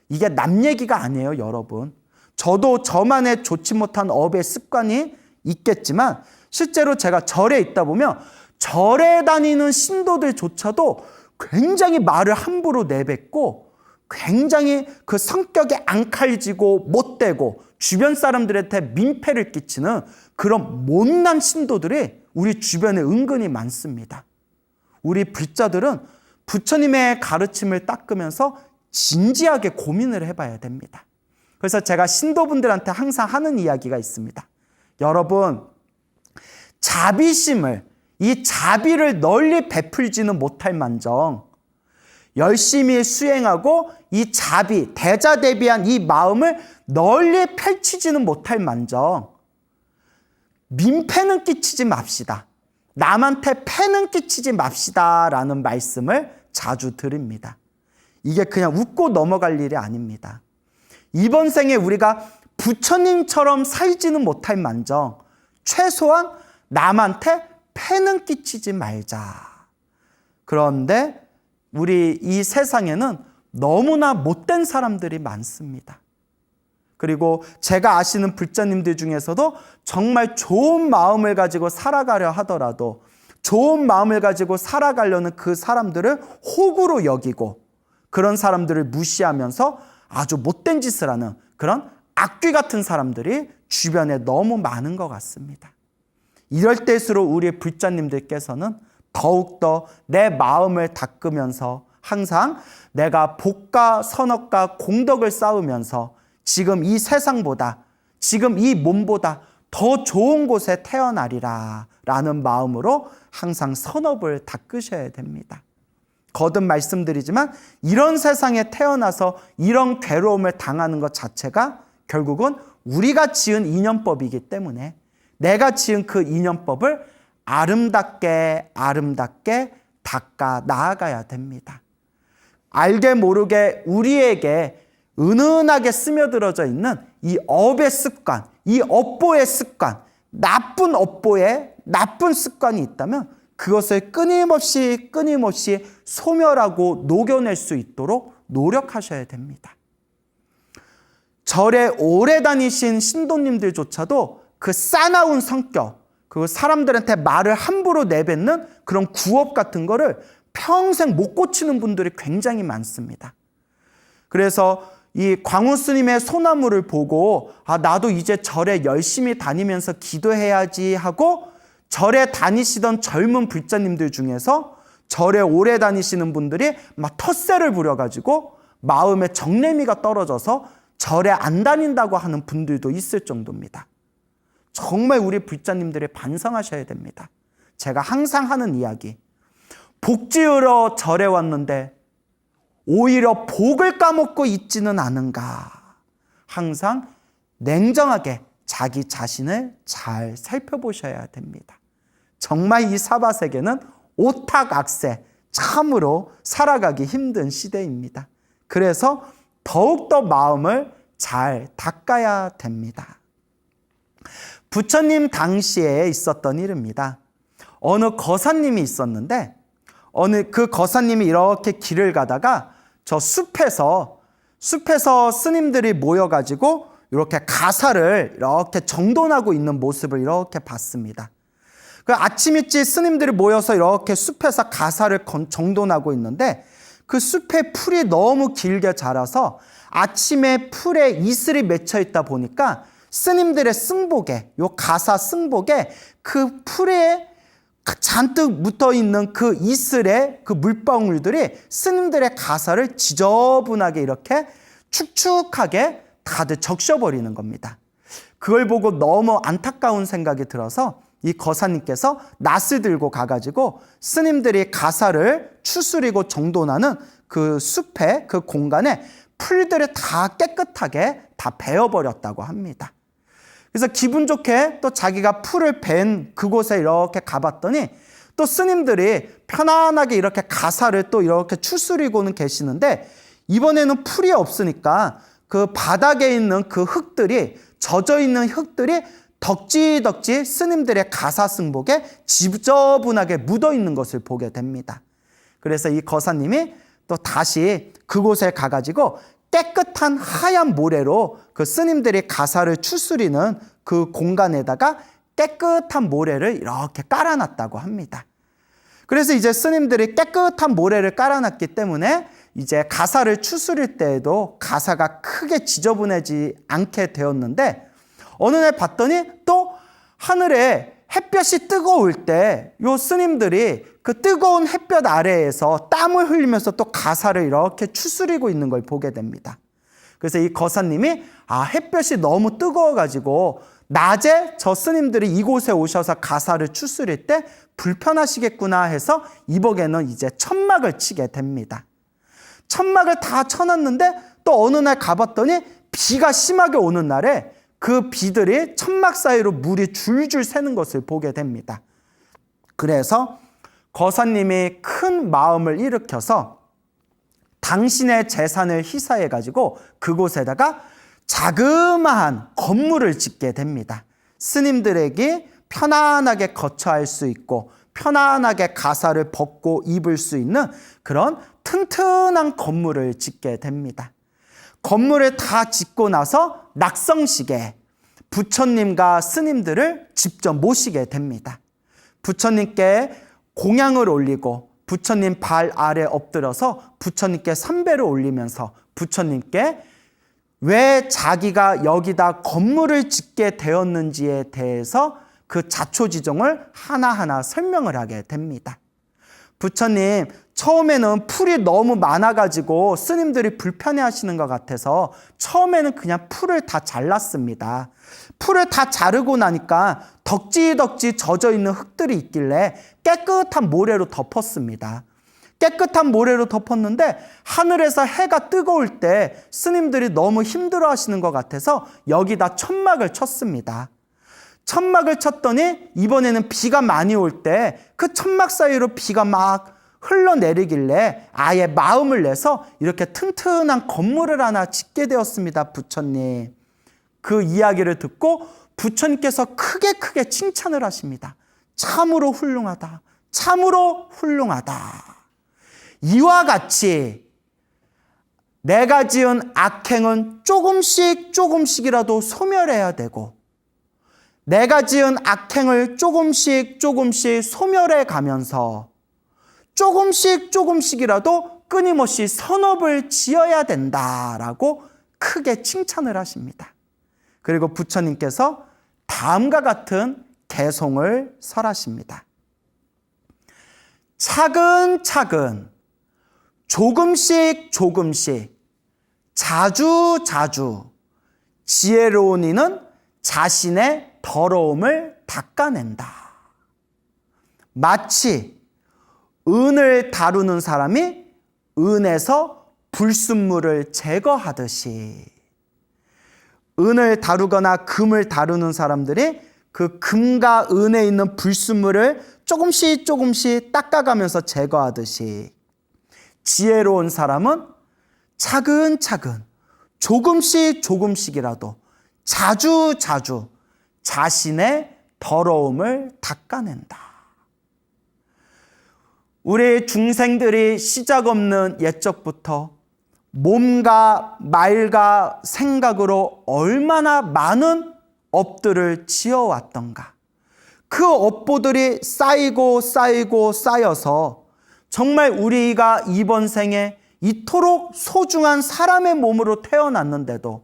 이게 남 얘기가 아니에요, 여러분. 저도 저만의 좋지 못한 업의 습관이 있겠지만 실제로 제가 절에 있다 보면 절에 다니는 신도들조차도 굉장히 말을 함부로 내뱉고 굉장히 그 성격에 앙칼지고 못되고 주변 사람들한테 민폐를 끼치는 그런 못난 신도들이 우리 주변에 은근히 많습니다. 우리 불자들은 부처님의 가르침을 닦으면서 진지하게 고민을 해봐야 됩니다. 그래서 제가 신도분들한테 항상 하는 이야기가 있습니다. 여러분, 자비심을, 이 자비를 널리 베풀지는 못할 만정 열심히 수행하고 이 자비, 대자대비한 이 마음을 널리 펼치지는 못할 만정 민폐는 끼치지 맙시다. 남한테 폐는 끼치지 맙시다 라는 말씀을 자주 드립니다. 이게 그냥 웃고 넘어갈 일이 아닙니다. 이번 생에 우리가 부처님처럼 살지는 못할 만정 최소한 남한테 폐는 끼치지 말자. 그런데 우리 이 세상에는 너무나 못된 사람들이 많습니다. 그리고 제가 아시는 불자님들 중에서도 정말 좋은 마음을 가지고 살아가려 하더라도 좋은 마음을 가지고 살아가려는 그 사람들을 호구로 여기고 그런 사람들을 무시하면서 아주 못된 짓을 하는 그런 악귀 같은 사람들이 주변에 너무 많은 것 같습니다. 이럴 때일수록 우리 불자님들께서는 더욱더 내 마음을 닦으면서 항상 내가 복과 선업과 공덕을 쌓으면서 지금 이 세상보다 지금 이 몸보다 더 좋은 곳에 태어나리라 라는 마음으로 항상 선업을 닦으셔야 됩니다. 거듭 말씀드리지만 이런 세상에 태어나서 이런 괴로움을 당하는 것 자체가 결국은 우리가 지은 인연법이기 때문에 내가 지은 그 인연법을 아름답게 닦아 나아가야 됩니다. 알게 모르게 우리에게 은은하게 스며들어져 있는 이 업의 습관, 이 업보의 습관, 나쁜 업보의 나쁜 습관이 있다면 그것을 끊임없이 소멸하고 녹여낼 수 있도록 노력하셔야 됩니다. 절에 오래 다니신 신도님들조차도 그 싸나운 성격, 그 사람들한테 말을 함부로 내뱉는 그런 구업 같은 거를 평생 못 고치는 분들이 굉장히 많습니다. 그래서 이 광우 스님의 소나무를 보고 나도 이제 절에 열심히 다니면서 기도해야지 하고 절에 다니시던 젊은 불자님들 중에서 절에 오래 다니시는 분들이 막 텃세를 부려가지고 마음에 정내미가 떨어져서 절에 안 다닌다고 하는 분들도 있을 정도입니다. 정말 우리 불자님들이 반성하셔야 됩니다. 제가 항상 하는 이야기, 복 지으러 절에 왔는데 오히려 복을 까먹고 있지는 않은가. 항상 냉정하게 자기 자신을 잘 살펴보셔야 됩니다. 정말 이 사바세계는 오탁악세, 참으로 살아가기 힘든 시대입니다. 그래서 더욱더 마음을 잘 닦아야 됩니다. 부처님 당시에 있었던 일입니다. 어느 거사님이 있었는데 어느 그 거사님이 이렇게 길을 가다가 저 숲에서 스님들이 모여가지고 이렇게 가사를 이렇게 정돈하고 있는 모습을 이렇게 봤습니다. 그 아침 일찍 스님들이 모여서 이렇게 숲에서 가사를 정돈하고 있는데 그 숲에 풀이 너무 길게 자라서 아침에 풀에 이슬이 맺혀 있다 보니까 스님들의 승복에, 요 가사 승복에 그 풀에 잔뜩 묻어 있는 그 이슬의 그 물방울들이 스님들의 가사를 지저분하게 이렇게 축축하게 다들 적셔버리는 겁니다. 그걸 보고 너무 안타까운 생각이 들어서 이 거사님께서 낫을 들고 가가지고 스님들이 가사를 추스리고 정돈하는 그 숲의 그 공간에 풀들을 다 깨끗하게 다 베어버렸다고 합니다. 그래서 기분 좋게 또 자기가 풀을 벤 그곳에 이렇게 가봤더니 또 스님들이 편안하게 이렇게 가사를 또 이렇게 추스리고는 계시는데 이번에는 풀이 없으니까 그 바닥에 있는 그 흙들이 젖어 있는 흙들이 덕지덕지 스님들의 가사 승복에 지저분하게 묻어 있는 것을 보게 됩니다. 그래서 이 거사님이 또 다시 그곳에 가가지고 깨끗한 하얀 모래로 그 스님들이 가사를 추스리는 그 공간에다가 깨끗한 모래를 이렇게 깔아놨다고 합니다. 그래서 이제 스님들이 깨끗한 모래를 깔아놨기 때문에 이제 가사를 추스릴 때에도 가사가 크게 지저분해지지 않게 되었는데 어느 날 봤더니 또 하늘에 햇볕이 뜨거울 때 요 스님들이 그 뜨거운 햇볕 아래에서 땀을 흘리면서 또 가사를 이렇게 추스리고 있는 걸 보게 됩니다. 그래서 이 거사님이 햇볕이 너무 뜨거워가지고 낮에 저 스님들이 이곳에 오셔서 가사를 추스릴 때 불편하시겠구나 해서 이복에는 이제 천막을 치게 됩니다. 천막을 다 쳐놨는데 또 어느 날 가봤더니 비가 심하게 오는 날에 그 비들이 천막 사이로 물이 줄줄 새는 것을 보게 됩니다. 그래서 거사님이 큰 마음을 일으켜서 당신의 재산을 희사해가지고 그곳에다가 자그마한 건물을 짓게 됩니다. 스님들에게 편안하게 거처할 수 있고 편안하게 가사를 벗고 입을 수 있는 그런 튼튼한 건물을 짓게 됩니다. 건물을 다 짓고 나서 낙성식에 부처님과 스님들을 직접 모시게 됩니다. 부처님께 공양을 올리고 부처님 발 아래 엎드려서 부처님께 삼배를 올리면서 부처님께 왜 자기가 여기다 건물을 짓게 되었는지에 대해서 그 자초지종을 하나하나 설명을 하게 됩니다. 부처님, 처음에는 풀이 너무 많아가지고 스님들이 불편해하시는 것 같아서 처음에는 그냥 풀을 다 잘랐습니다. 풀을 다 자르고 나니까 덕지덕지 젖어있는 흙들이 있길래 깨끗한 모래로 덮었습니다. 깨끗한 모래로 덮었는데 하늘에서 해가 뜨거울 때 스님들이 너무 힘들어하시는 것 같아서 여기다 천막을 쳤습니다. 천막을 쳤더니 이번에는 비가 많이 올 때 그 천막 사이로 비가 막 흘러내리길래 아예 마음을 내서 이렇게 튼튼한 건물을 하나 짓게 되었습니다. 부처님. 그 이야기를 듣고 부처님께서 크게 칭찬을 하십니다. 참으로 훌륭하다. 참으로 훌륭하다. 이와 내가 지은 악행은 조금씩이라도 소멸해야 되고 내가 지은 악행을 조금씩 소멸해 가면서 조금씩이라도 끊임없이 선업을 지어야 된다라고 크게 칭찬을 하십니다. 그리고 부처님께서 다음과 같은 개송을 설하십니다. 차근차근 조금씩 자주 지혜로운 이는 자신의 더러움을 닦아낸다. 마치 은을 다루는 사람이 은에서 불순물을 제거하듯이 은을 다루거나 금을 다루는 사람들이 그 금과 은에 있는 불순물을 조금씩 닦아가면서 제거하듯이 지혜로운 사람은 차근차근 조금씩이라도 자주 자신의 더러움을 닦아낸다. 우리 중생들이 시작 없는 옛적부터 몸과 말과 생각으로 얼마나 많은 업들을 지어왔던가. 그 업보들이 쌓여서 정말 우리가 이번 생에 이토록 소중한 사람의 몸으로 태어났는데도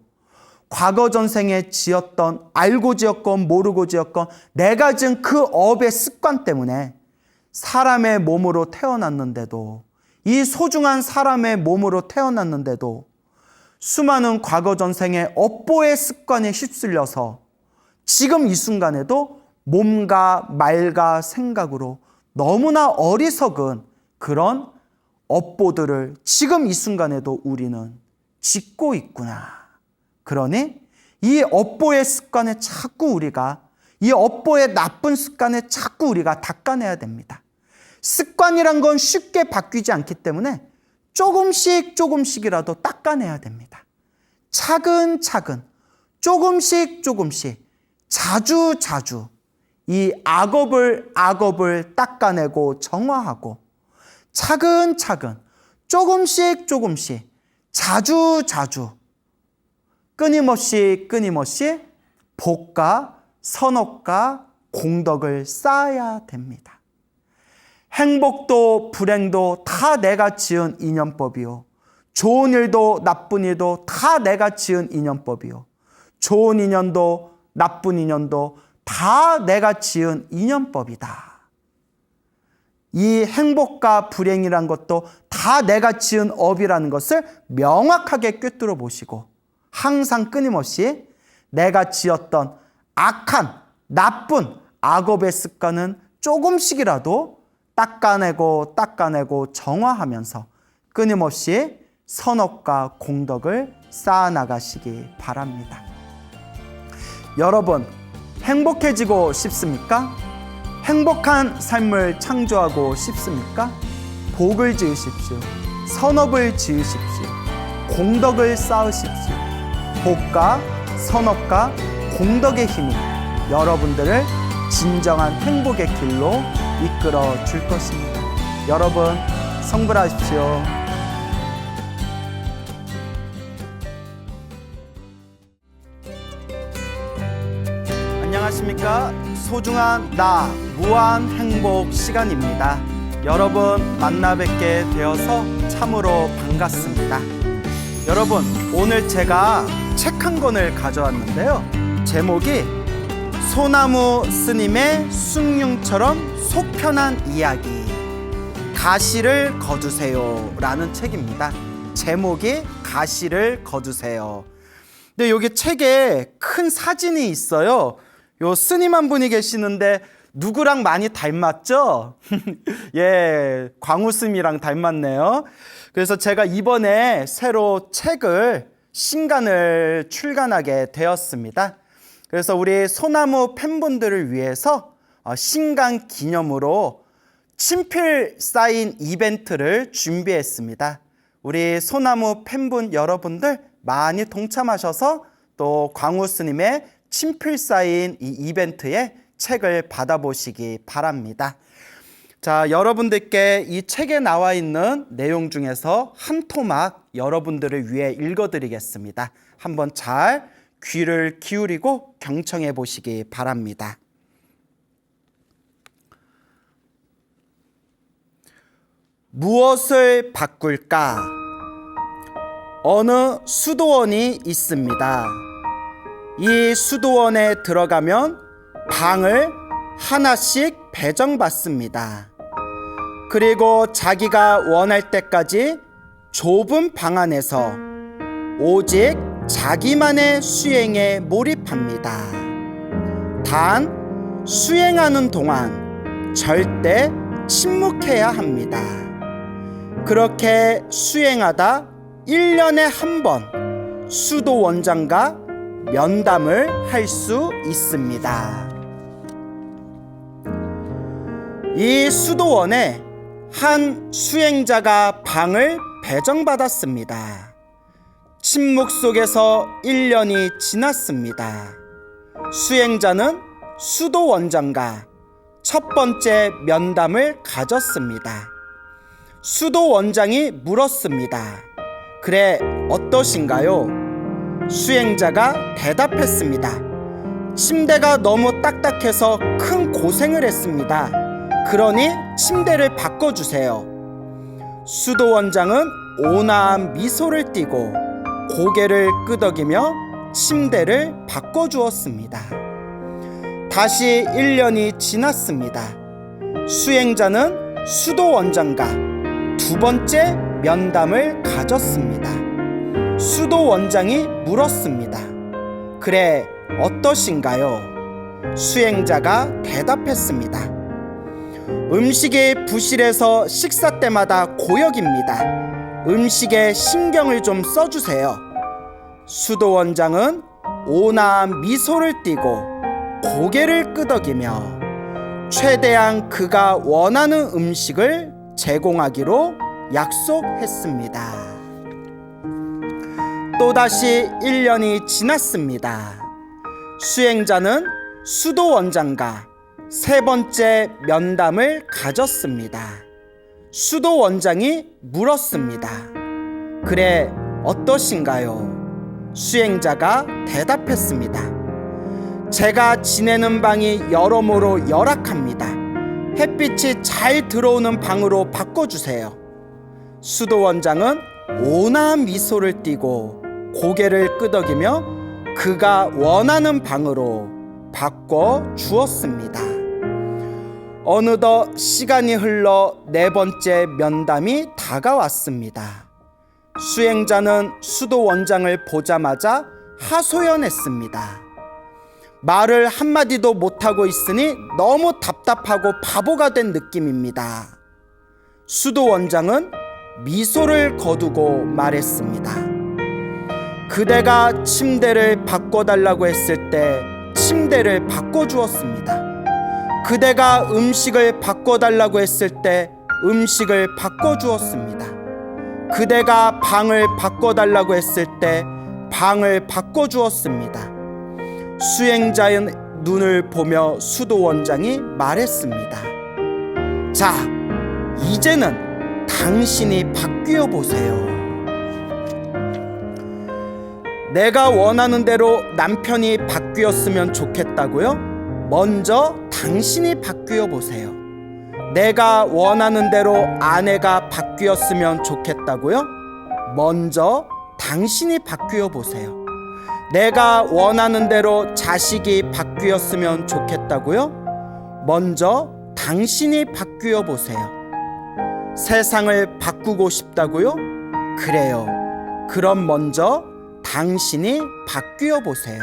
과거 전생에 지었던, 알고 지었건 모르고 지었건 내가 지은 그 업의 습관 때문에 사람의 몸으로 태어났는데도, 이 소중한 사람의 몸으로 태어났는데도 수많은 과거 전생의 업보의 습관에 휩쓸려서 지금 이 순간에도 몸과 말과 생각으로 너무나 어리석은 그런 업보들을 지금 이 순간에도 우리는 짓고 있구나. 그러니 이 업보의 습관에 자꾸 우리가, 이 업보의 나쁜 습관에 자꾸 우리가 닦아내야 됩니다. 습관이란 건 쉽게 바뀌지 않기 때문에 조금씩이라도 닦아내야 됩니다. 차근차근, 조금씩 자주 이 악업을 닦아내고 정화하고, 차근차근 조금씩 자주 끊임없이 복과 선업과 공덕을 쌓아야 됩니다. 행복도 불행도 다 내가 지은 인연법이요, 좋은 일도 나쁜 일도 다 내가 지은 인연법이요, 좋은 인연도 나쁜 인연도 다 내가 지은 인연법이다. 이 행복과 불행이란 것도 다 내가 지은 업이라는 것을 명확하게 꿰뚫어 보시고, 항상 끊임없이 내가 지었던 악한, 나쁜 악업의 습관은 조금씩이라도 닦아내고 정화하면서 끊임없이 선업과 공덕을 쌓아나가시기 바랍니다. 여러분, 행복해지고 싶습니까? 행복한 삶을 창조하고 싶습니까? 복을 지으십시오. 선업을 지으십시오. 공덕을 쌓으십시오. 복과 선업과 공덕의 힘이 여러분들을 진정한 행복의 길로 이끌어 줄 것입니다. 여러분, 성불하십시오. 안녕하십니까? 소중한 나 무한 행복 시간입니다. 여러분 만나 뵙게 되어서 참으로 반갑습니다. 여러분, 오늘 제가 책 한 권을 가져왔는데요. 제목이 소나무 스님의 숭늉처럼 속편한 이야기, 가시를 거두세요 라는 책입니다. 제목이 가시를 거두세요. 근데 여기 책에 큰 사진이 있어요. 요 스님 한 분이 계시는데 누구랑 많이 닮았죠? 예, 광우스님이랑 닮았네요. 그래서 제가 이번에 새로 신간을 출간하게 되었습니다. 그래서 우리 소나무 팬분들을 위해서 신간 기념으로 친필 사인 이벤트를 준비했습니다. 우리 소나무 팬분 여러분들 많이 동참하셔서 또 광우 스님의 친필 사인 이 이벤트에 책을 받아보시기 바랍니다. 자, 여러분들께 이 책에 나와 있는 내용 중에서 한 토막 여러분들을 위해 읽어드리겠습니다. 한번 잘 귀를 기울이고 경청해 보시기 바랍니다. 무엇을 바꿀까? 어느 수도원이 있습니다. 이 수도원에 들어가면 방을 하나씩 배정받습니다. 그리고 자기가 원할 때까지 좁은 방 안에서 오직 자기만의 수행에 몰입합니다. 단 수행하는 동안 절대 침묵해야 합니다. 그렇게 수행하다 1년에 한 번 수도 원장과 면담을 할 수 있습니다. 이 수도원에 한 수행자가 방을 배정받았습니다. 침묵 속에서 1년이 지났습니다. 수행자는 수도 원장과 첫 번째 면담을 가졌습니다. 수도 원장이 물었습니다. 그래, 어떠신가요? 수행자가 대답했습니다. 침대가 너무 딱딱해서 큰 고생을 했습니다. 그러니 침대를 바꿔주세요. 수도 원장은 온화한 미소를 띠고 고개를 끄덕이며 침대를 바꿔주었습니다. 다시 1년이 지났습니다. 수행자는 수도 원장과 두 번째 면담을 가졌습니다. 수도 원장이 물었습니다. 그래, 어떠신가요? 수행자가 대답했습니다. 음식이 부실해서 식사 때마다 고역입니다. 음식에 신경을 좀 써주세요. 수도 원장은 온화한 미소를 띠고 고개를 끄덕이며 최대한 그가 원하는 음식을 제공하기로 약속했습니다. 또다시 1년이 지났습니다. 수행자는 수도 원장과 세 번째 면담을 가졌습니다. 수도 원장이 물었습니다. 그래, 어떠신가요? 수행자가 대답했습니다. 제가 지내는 방이 여러모로 열악합니다. 햇빛이 잘 들어오는 방으로 바꿔주세요. 수도 원장은 온화한 미소를 띠고 고개를 끄덕이며 그가 원하는 방으로 바꿔주었습니다. 어느덧 시간이 흘러 네 번째 면담이 다가왔습니다. 수행자는 수도 원장을 보자마자 하소연했습니다. 말을 한마디도 못하고 있으니 너무 답답하고 바보가 된 느낌입니다. 수도 원장은 미소를 거두고 말했습니다. 그대가 침대를 바꿔달라고 했을 때 침대를 바꿔주었습니다. 그대가 음식을 바꿔달라고 했을 때 음식을 바꿔주었습니다. 그대가 방을 바꿔달라고 했을 때 방을 바꿔주었습니다. 수행자의 눈을 보며 수도 원장이 말했습니다. 자, 이제는 당신이 바뀌어 보세요. 내가 원하는 대로 남편이 바뀌었으면 좋겠다고요? 먼저 당신이 바뀌어 보세요. 내가 원하는 대로 아내가 바뀌었으면 좋겠다고요? 먼저 당신이 바뀌어 보세요. 내가 원하는 대로 자식이 바뀌었으면 좋겠다고요? 먼저 당신이 바뀌어 보세요. 세상을 바꾸고 싶다고요? 그래요. 그럼 먼저 당신이 바뀌어 보세요.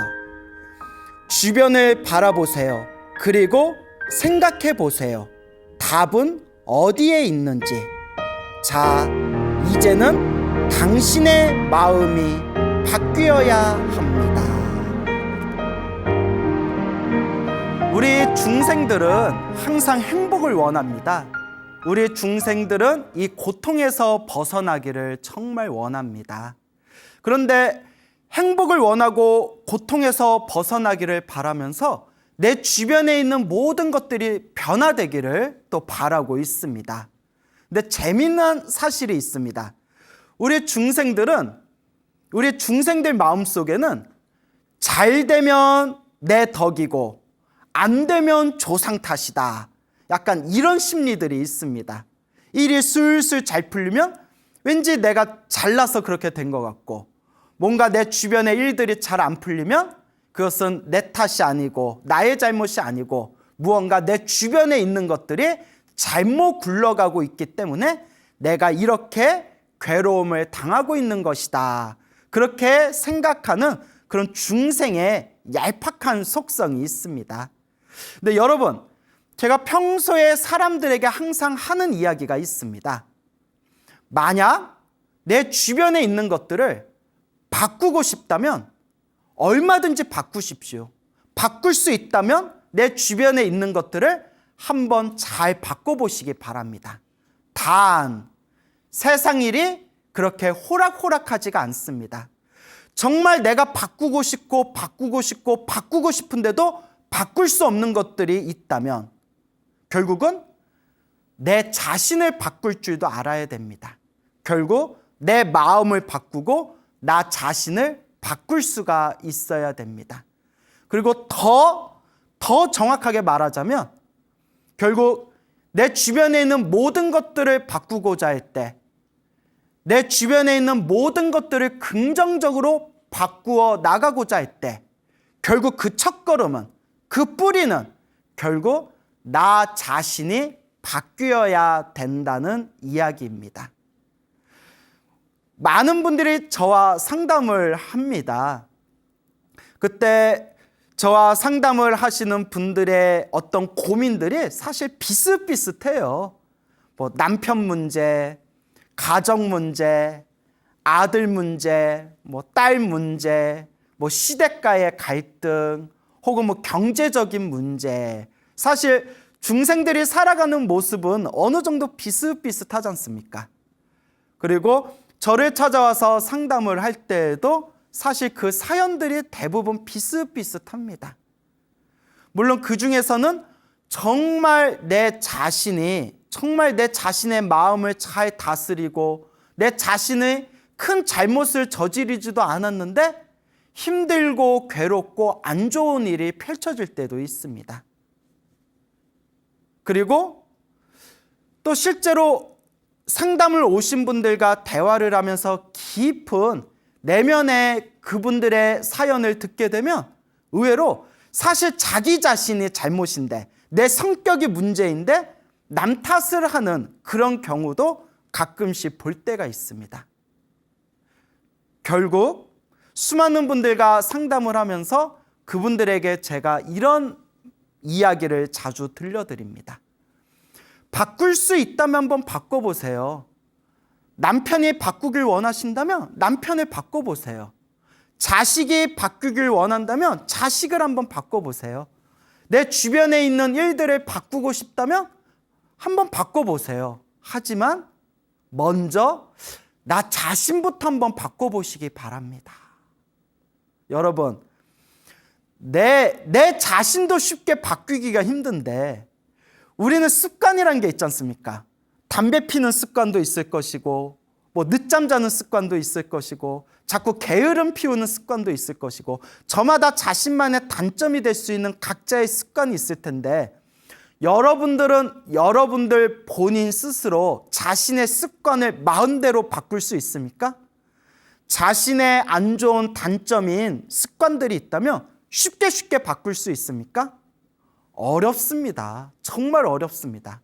주변을 바라보세요. 그리고 생각해 보세요. 답은 어디에 있는지. 자, 이제는 당신의 마음이 바뀌어야 합니다. 우리 중생들은 항상 행복을 원합니다. 우리 중생들은 이 고통에서 벗어나기를 정말 원합니다. 그런데 행복을 원하고 고통에서 벗어나기를 바라면서 내 주변에 있는 모든 것들이 변화되기를 또 바라고 있습니다. 근데 재미난 사실이 있습니다. 우리 중생들 마음속에는 잘 되면 내 덕이고 안 되면 조상 탓이다. 약간 이런 심리들이 있습니다. 일이 술술 잘 풀리면 왠지 내가 잘나서 그렇게 된 것 같고, 뭔가 내 주변의 일들이 잘 안 풀리면 그것은 내 탓이 아니고 나의 잘못이 아니고 무언가 내 주변에 있는 것들이 잘못 굴러가고 있기 때문에 내가 이렇게 괴로움을 당하고 있는 것이다. 그렇게 생각하는 그런 중생의 얄팍한 속성이 있습니다. 근데 여러분, 제가 평소에 사람들에게 항상 하는 이야기가 있습니다. 만약 내 주변에 있는 것들을 바꾸고 싶다면 얼마든지 바꾸십시오. 바꿀 수 있다면 내 주변에 있는 것들을 한번 잘 바꿔보시기 바랍니다. 단, 세상 일이 그렇게 호락호락하지가 않습니다. 정말 내가 바꾸고 싶은데도 바꿀 수 없는 것들이 있다면 결국은 내 자신을 바꿀 줄도 알아야 됩니다. 결국 내 마음을 바꾸고 나 자신을 바꿀 수가 있어야 됩니다. 그리고 더 정확하게 말하자면 결국 내 주변에 있는 모든 것들을 바꾸고자 할 때, 내 주변에 있는 모든 것들을 긍정적으로 바꾸어 나가고자 할 때 결국 그 첫걸음은, 그 뿌리는 결국 나 자신이 바뀌어야 된다는 이야기입니다. 많은 분들이 저와 상담을 합니다. 그때 저와 상담을 하시는 분들의 어떤 고민들이 사실 비슷비슷해요. 뭐 남편 문제, 가정 문제, 아들 문제, 뭐 딸 문제, 뭐 시댁과의 갈등, 혹은 뭐 경제적인 문제. 사실 중생들이 살아가는 모습은 어느 정도 비슷비슷하지 않습니까? 그리고 저를 찾아와서 상담을 할 때에도 사실 그 사연들이 대부분 비슷비슷합니다. 물론 그 중에서는 정말 내 자신의 마음을 잘 다스리고 내 자신의 큰 잘못을 저지르지도 않았는데 힘들고 괴롭고 안 좋은 일이 펼쳐질 때도 있습니다. 그리고 또 실제로 상담을 오신 분들과 대화를 하면서 깊은 내면의 그분들의 사연을 듣게 되면 의외로 사실 자기 자신이 잘못인데, 내 성격이 문제인데 남 탓을 하는 그런 경우도 가끔씩 볼 때가 있습니다. 결국 수많은 분들과 상담을 하면서 그분들에게 제가 이런 이야기를 자주 들려드립니다. 바꿀 수 있다면 한번 바꿔보세요. 남편이 바꾸길 원하신다면 남편을 바꿔보세요. 자식이 바꾸길 원한다면 자식을 한번 바꿔보세요. 내 주변에 있는 일들을 바꾸고 싶다면 한번 바꿔보세요. 하지만 먼저 나 자신부터 한번 바꿔보시기 바랍니다. 여러분, 내 자신도 쉽게 바뀌기가 힘든데 우리는 습관이라는 게 있지 않습니까? 담배 피는 습관도 있을 것이고, 뭐 늦잠 자는 습관도 있을 것이고, 자꾸 게으름 피우는 습관도 있을 것이고, 저마다 자신만의 단점이 될 수 있는 각자의 습관이 있을 텐데, 여러분들은 여러분들 본인 스스로 자신의 습관을 마음대로 바꿀 수 있습니까? 자신의 안 좋은 단점인 습관들이 있다면 쉽게 바꿀 수 있습니까? 어렵습니다. 정말 어렵습니다.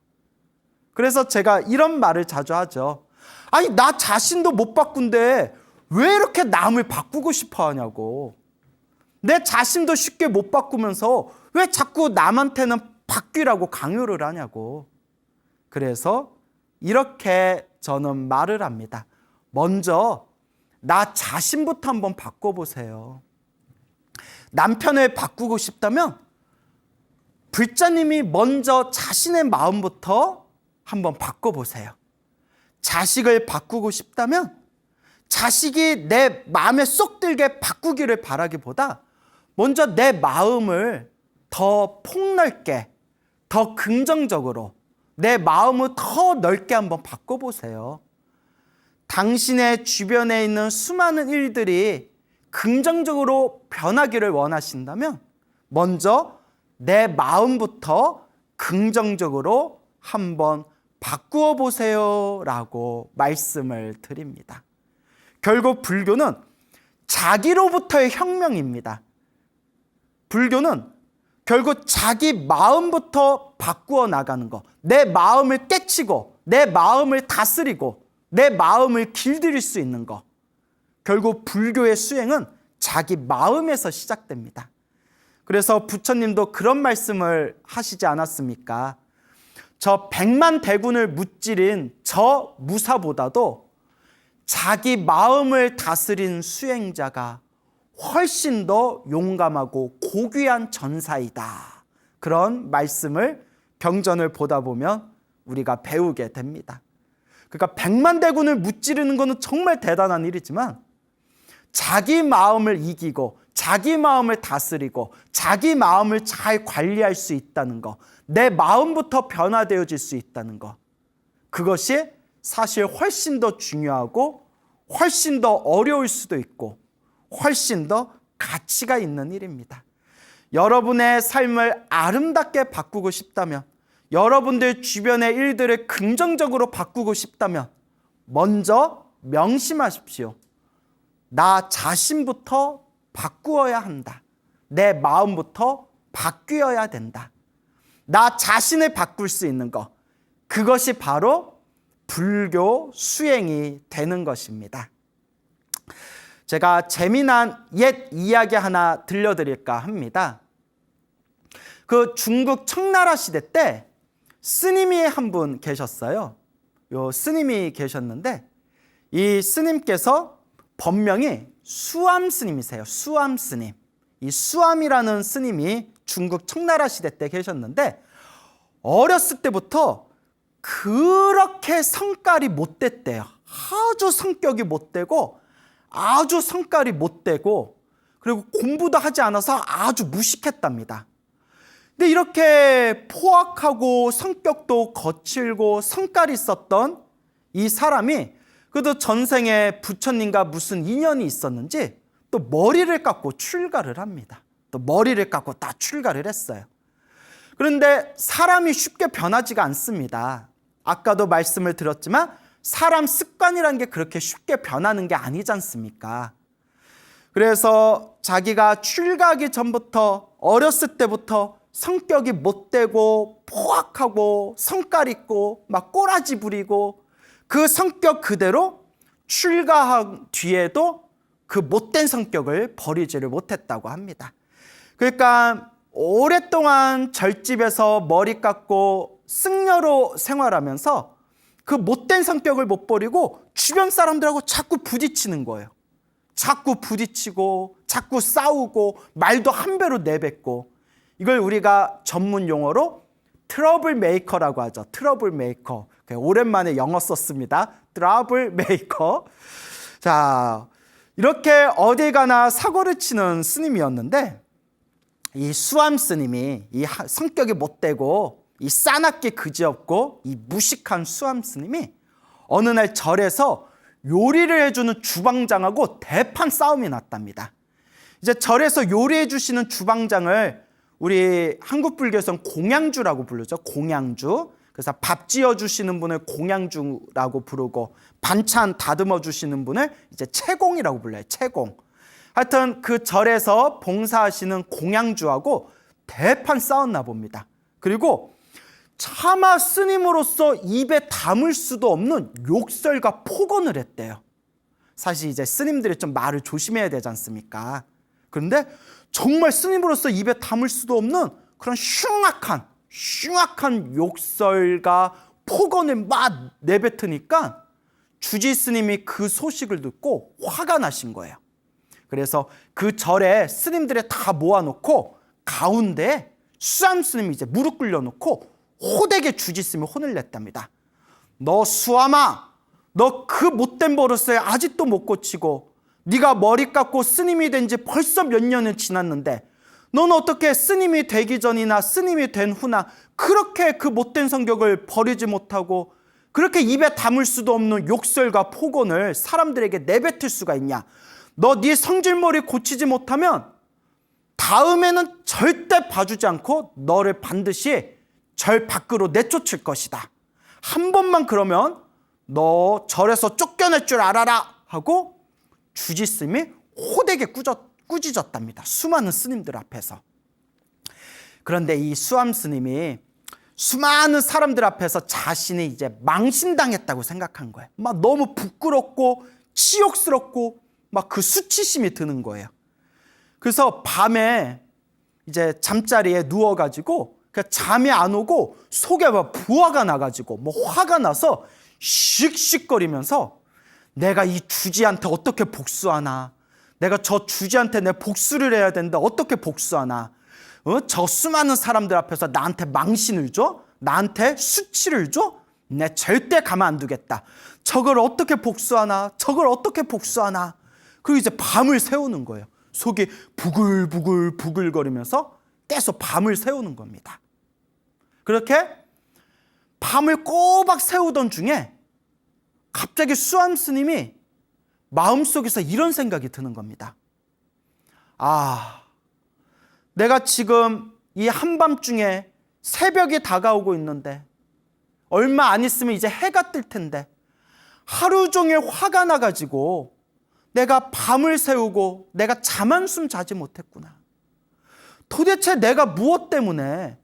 그래서 제가 이런 말을 자주 하죠. 아니, 나 자신도 못 바꾼데 왜 이렇게 남을 바꾸고 싶어 하냐고. 내 자신도 쉽게 못 바꾸면서 왜 자꾸 남한테는 바뀌라고 강요를 하냐고. 그래서 이렇게 저는 말을 합니다. 먼저 나 자신부터 한번 바꿔보세요. 남편을 바꾸고 싶다면 불자님이 먼저 자신의 마음부터 한번 바꿔보세요. 자식을 바꾸고 싶다면 자식이 내 마음에 쏙 들게 바꾸기를 바라기보다 먼저 내 마음을 더 폭넓게, 더 긍정적으로, 내 마음을 더 넓게 한번 바꿔보세요. 당신의 주변에 있는 수많은 일들이 긍정적으로 변하기를 원하신다면 먼저 내 마음부터 긍정적으로 한번 바꾸어 보세요 라고 말씀을 드립니다. 결국 불교는 자기로부터의 혁명입니다. 불교는 결국 자기 마음부터 바꾸어 나가는 것, 내 마음을 깨치고 내 마음을 다스리고 내 마음을 길들일 수 있는 것. 결국 불교의 수행은 자기 마음에서 시작됩니다. 그래서 부처님도 그런 말씀을 하시지 않았습니까? 저 100만 대군을 무찌른 저 무사보다도 자기 마음을 다스린 수행자가 훨씬 더 용감하고 고귀한 전사이다. 그런 말씀을 경전을 보다 보면 우리가 배우게 됩니다. 그러니까 100만 대군을 무찌르는 것은 정말 대단한 일이지만 자기 마음을 이기고 자기 마음을 다스리고 자기 마음을 잘 관리할 수 있다는 것, 내 마음부터 변화되어질 수 있다는 것, 그것이 사실 훨씬 더 중요하고 훨씬 더 어려울 수도 있고 훨씬 더 가치가 있는 일입니다. 여러분의 삶을 아름답게 바꾸고 싶다면, 여러분들 주변의 일들을 긍정적으로 바꾸고 싶다면 먼저 명심하십시오. 나 자신부터 바꾸어야 한다. 내 마음부터 바뀌어야 된다. 나 자신을 바꿀 수 있는 것, 그것이 바로 불교 수행이 되는 것입니다. 제가 재미난 옛 이야기 하나 들려드릴까 합니다. 그 중국 청나라 시대 때 스님이 한 분 계셨어요. 요 스님이 계셨는데 이 스님께서 법명이 수암 스님이세요. 수암 스님. 이 수암이라는 스님이 중국 청나라 시대 때 계셨는데 어렸을 때부터 그렇게 성깔이 못됐대요. 아주 성격이 못되고 아주 성깔이 못되고 그리고 공부도 하지 않아서 아주 무식했답니다. 근데 이렇게 포악하고 성격도 거칠고 성깔이 있었던 이 사람이 그래도 전생에 부처님과 무슨 인연이 있었는지 또 머리를 깎고 출가를 합니다. 또 머리를 깎고 다 출가를 했어요. 그런데 사람이 쉽게 변하지가 않습니다. 아까도 말씀을 드렸지만 사람 습관이라는 게 그렇게 쉽게 변하는 게 아니지 않습니까? 그래서 자기가 출가하기 전부터 어렸을 때부터 성격이 못되고 포악하고 성깔 있고 막 꼬라지 부리고 그 성격 그대로 출가한 뒤에도 그 못된 성격을 버리지를 못했다고 합니다. 그러니까 오랫동안 절집에서 머리 깎고 승려로 생활하면서 그 못된 성격을 못 버리고 주변 사람들하고 자꾸 부딪히는 거예요. 자꾸 부딪히고 자꾸 싸우고 말도 한 배로 내뱉고 이걸 우리가 전문 용어로 트러블 메이커라고 하죠. 트러블 메이커. 오랜만에 영어 썼습니다. 트러블 메이커. 자, 이렇게 어디 가나 사고를 치는 스님이었는데 이 수암 스님이 이 성격이 못되고 이 싸납게 그지없고 이 무식한 수암 스님이 어느 날 절에서 요리를 해주는 주방장하고 대판 싸움이 났답니다. 이제 절에서 요리해 주시는 주방장을 우리 한국 불교에서는 공양주라고 부르죠. 공양주. 그래서 밥 지어 주시는 분을 공양주라고 부르고 반찬 다듬어 주시는 분을 이제 채공이라고 불러요. 채공. 하여튼 그 절에서 봉사하시는 공양주하고 대판 싸웠나 봅니다. 그리고 차마 스님으로서 입에 담을 수도 없는 욕설과 폭언을 했대요. 사실 이제 스님들이 좀 말을 조심해야 되지 않습니까? 그런데 정말 스님으로서 입에 담을 수도 없는 그런 흉악한 욕설과 폭언을 막 내뱉으니까 주지 스님이 그 소식을 듣고 화가 나신 거예요. 그래서 그 절에 스님들을 다 모아놓고 가운데에 수암 스님이 이제 무릎 꿇려놓고 호되게 주지 스님이 혼을 냈답니다. 너 수암아, 너 그 못된 버릇을 아직도 못 고치고 네가 머리 깎고 스님이 된 지 벌써 몇 년은 지났는데 너는 어떻게 스님이 되기 전이나 스님이 된 후나 그렇게 그 못된 성격을 버리지 못하고 그렇게 입에 담을 수도 없는 욕설과 폭언을 사람들에게 내뱉을 수가 있냐? 너 네 성질머리 고치지 못하면 다음에는 절대 봐주지 않고 너를 반드시 절 밖으로 내쫓을 것이다. 한 번만 그러면 너 절에서 쫓겨날 줄 알아라 하고 주지스님이 호되게 꾸짖었답니다. 수많은 스님들 앞에서. 그런데 이 수암 스님이 수많은 사람들 앞에서 자신이 이제 망신당했다고 생각한 거예요. 막 너무 부끄럽고 치욕스럽고 막 그 수치심이 드는 거예요. 그래서 밤에 이제 잠자리에 누워가지고 잠이 안 오고 속에 막 부화가 나가지고 뭐 화가 나서 씩씩거리면서 내가 이 주지한테 어떻게 복수하나, 내가 저 주지한테 내 복수를 해야 되는데 어떻게 복수하나, 저 수많은 사람들 앞에서 나한테 망신을 줘? 나한테 수치를 줘? 내 절대 가만 안 두겠다. 저걸 어떻게 복수하나, 저걸 어떻게 복수하나. 그리고 이제 밤을 새우는 거예요. 속이 부글부글부글거리면서 계속 밤을 새우는 겁니다. 그렇게 밤을 꼬박 새우던 중에 갑자기 수암 스님이 마음속에서 이런 생각이 드는 겁니다. 아, 내가 지금 이 한밤중에 새벽이 다가오고 있는데 얼마 안 있으면 이제 해가 뜰 텐데 하루 종일 화가 나가지고 내가 밤을 새우고 내가 잠 한숨 자지 못했구나. 도대체 내가 무엇 때문에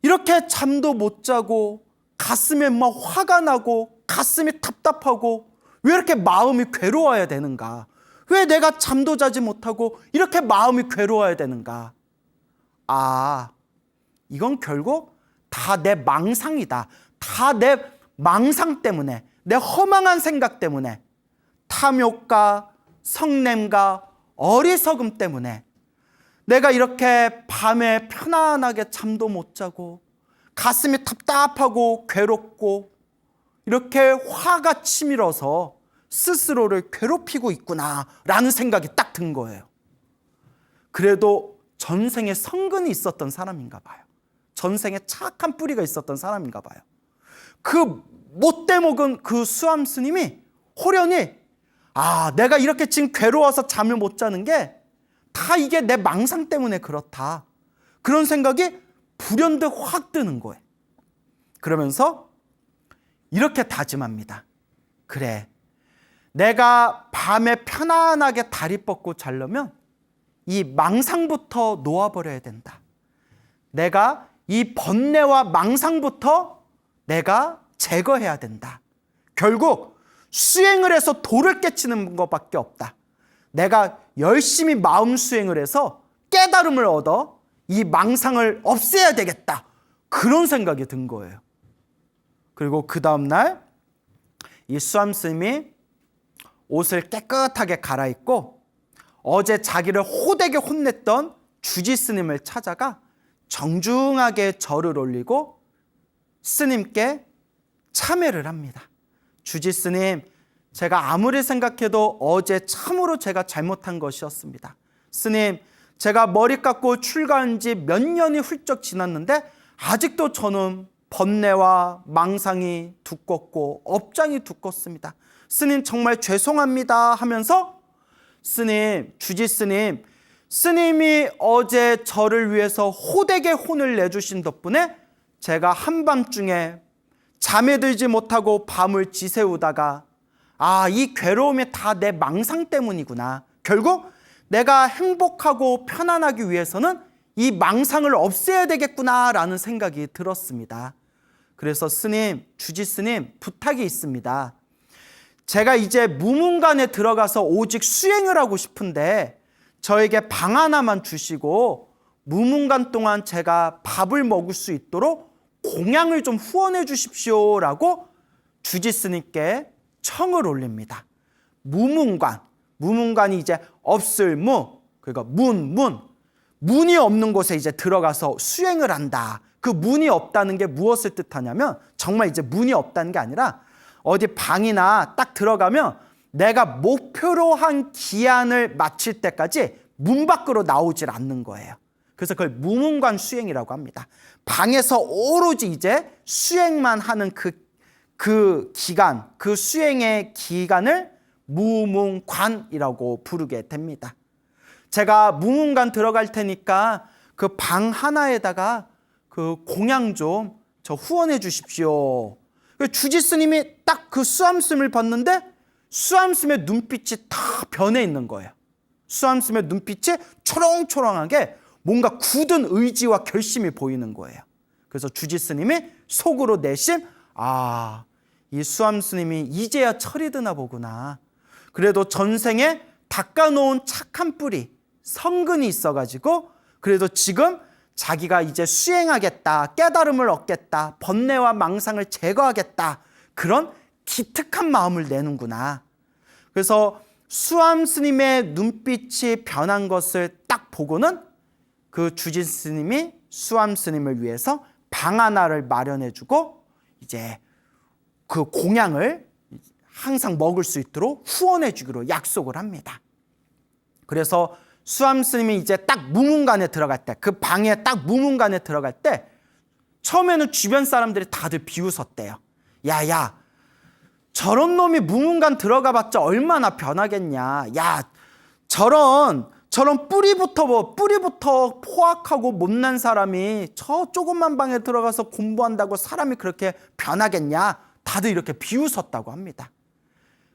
이렇게 잠도 못 자고 가슴에 막 화가 나고 가슴이 답답하고 왜 이렇게 마음이 괴로워야 되는가? 왜 내가 잠도 자지 못하고 이렇게 마음이 괴로워야 되는가? 아, 이건 결국 다 내 망상이다. 다 내 망상 때문에, 내 허망한 생각 때문에, 탐욕과 성냄과 어리석음 때문에 내가 이렇게 밤에 편안하게 잠도 못 자고 가슴이 답답하고 괴롭고 이렇게 화가 치밀어서 스스로를 괴롭히고 있구나라는 생각이 딱 든 거예요. 그래도 전생에 성근이 있었던 사람인가 봐요. 전생에 착한 뿌리가 있었던 사람인가 봐요. 그 못돼 먹은 그 수암 스님이 호련히 내가 이렇게 지금 괴로워서 잠을 못 자는 게 다 이게 내 망상 때문에 그렇다. 그런 생각이 불현듯 확 드는 거예요. 그러면서 이렇게 다짐합니다. 그래, 내가 밤에 편안하게 다리 뻗고 자려면 이 망상부터 놓아버려야 된다. 내가 이 번뇌와 망상부터 내가 제거해야 된다. 결국 수행을 해서 도를 깨치는 것밖에 없다. 내가 열심히 마음 수행을 해서 깨달음을 얻어 이 망상을 없애야 되겠다. 그런 생각이 든 거예요. 그리고 그 다음날 이 수암 스님이 옷을 깨끗하게 갈아입고 어제 자기를 호되게 혼냈던 주지 스님을 찾아가 정중하게 절을 올리고 스님께 참회를 합니다. 주지 스님, 제가 아무리 생각해도 어제 참으로 제가 잘못한 것이었습니다. 스님, 제가 머리 깎고 출가한 지 몇 년이 훌쩍 지났는데 아직도 저는 번뇌와 망상이 두껍고 업장이 두껍습니다. 스님 정말 죄송합니다 하면서 스님, 주지 스님, 스님이 어제 저를 위해서 호되게 혼을 내주신 덕분에 제가 한밤중에 잠에 들지 못하고 밤을 지새우다가 이 괴로움이 다 내 망상 때문이구나. 결국 내가 행복하고 편안하기 위해서는 이 망상을 없애야 되겠구나라는 생각이 들었습니다. 그래서 스님, 주지 스님, 부탁이 있습니다. 제가 이제 무문관에 들어가서 오직 수행을 하고 싶은데 저에게 방 하나만 주시고 무문관 동안 제가 밥을 먹을 수 있도록 공양을 좀 후원해 주십시오라고 주지 스님께 청을 올립니다. 무문관이 이제 없을 무, 그러니까 문이 없는 곳에 이제 들어가서 수행을 한다. 그 문이 없다는 게 무엇을 뜻하냐면 정말 이제 문이 없다는 게 아니라 어디 방이나 딱 들어가면 내가 목표로 한 기한을 마칠 때까지 문 밖으로 나오질 않는 거예요. 그래서 그걸 무문관 수행이라고 합니다. 방에서 오로지 이제 수행만 하는 그 기간, 그 수행의 기간을 무문관이라고 부르게 됩니다. 제가 무문관 들어갈 테니까 그 방 하나에다가 그 공양 좀 저 후원해 주십시오. 주지 스님이 딱 그 수암 스님을 봤는데 수암 스님의 눈빛이 다 변해 있는 거예요. 수암 스님의 눈빛이 초롱초롱하게 뭔가 굳은 의지와 결심이 보이는 거예요. 그래서 주지 스님이 속으로 내심 이 수암 스님이 이제야 철이 드나 보구나. 그래도 전생에 닦아놓은 착한 뿌리, 성근이 있어가지고 그래도 지금 자기가 이제 수행하겠다, 깨달음을 얻겠다, 번뇌와 망상을 제거하겠다, 그런 기특한 마음을 내는구나. 그래서 수암 스님의 눈빛이 변한 것을 딱 보고는 그 주지 스님이 수암 스님을 위해서 방 하나를 마련해주고 이제 그 공양을 항상 먹을 수 있도록 후원해주기로 약속을 합니다. 그래서 수암 스님이 이제 딱 무문관에 들어갈 때, 그 방에 딱 무문관에 들어갈 때 처음에는 주변 사람들이 다들 비웃었대요. 야, 저런 놈이 무문관 들어가봤자 얼마나 변하겠냐. 야, 저런 뿌리부터 포악하고 못난 사람이 저 조그만 방에 들어가서 공부한다고 사람이 그렇게 변하겠냐. 다들 이렇게 비웃었다고 합니다.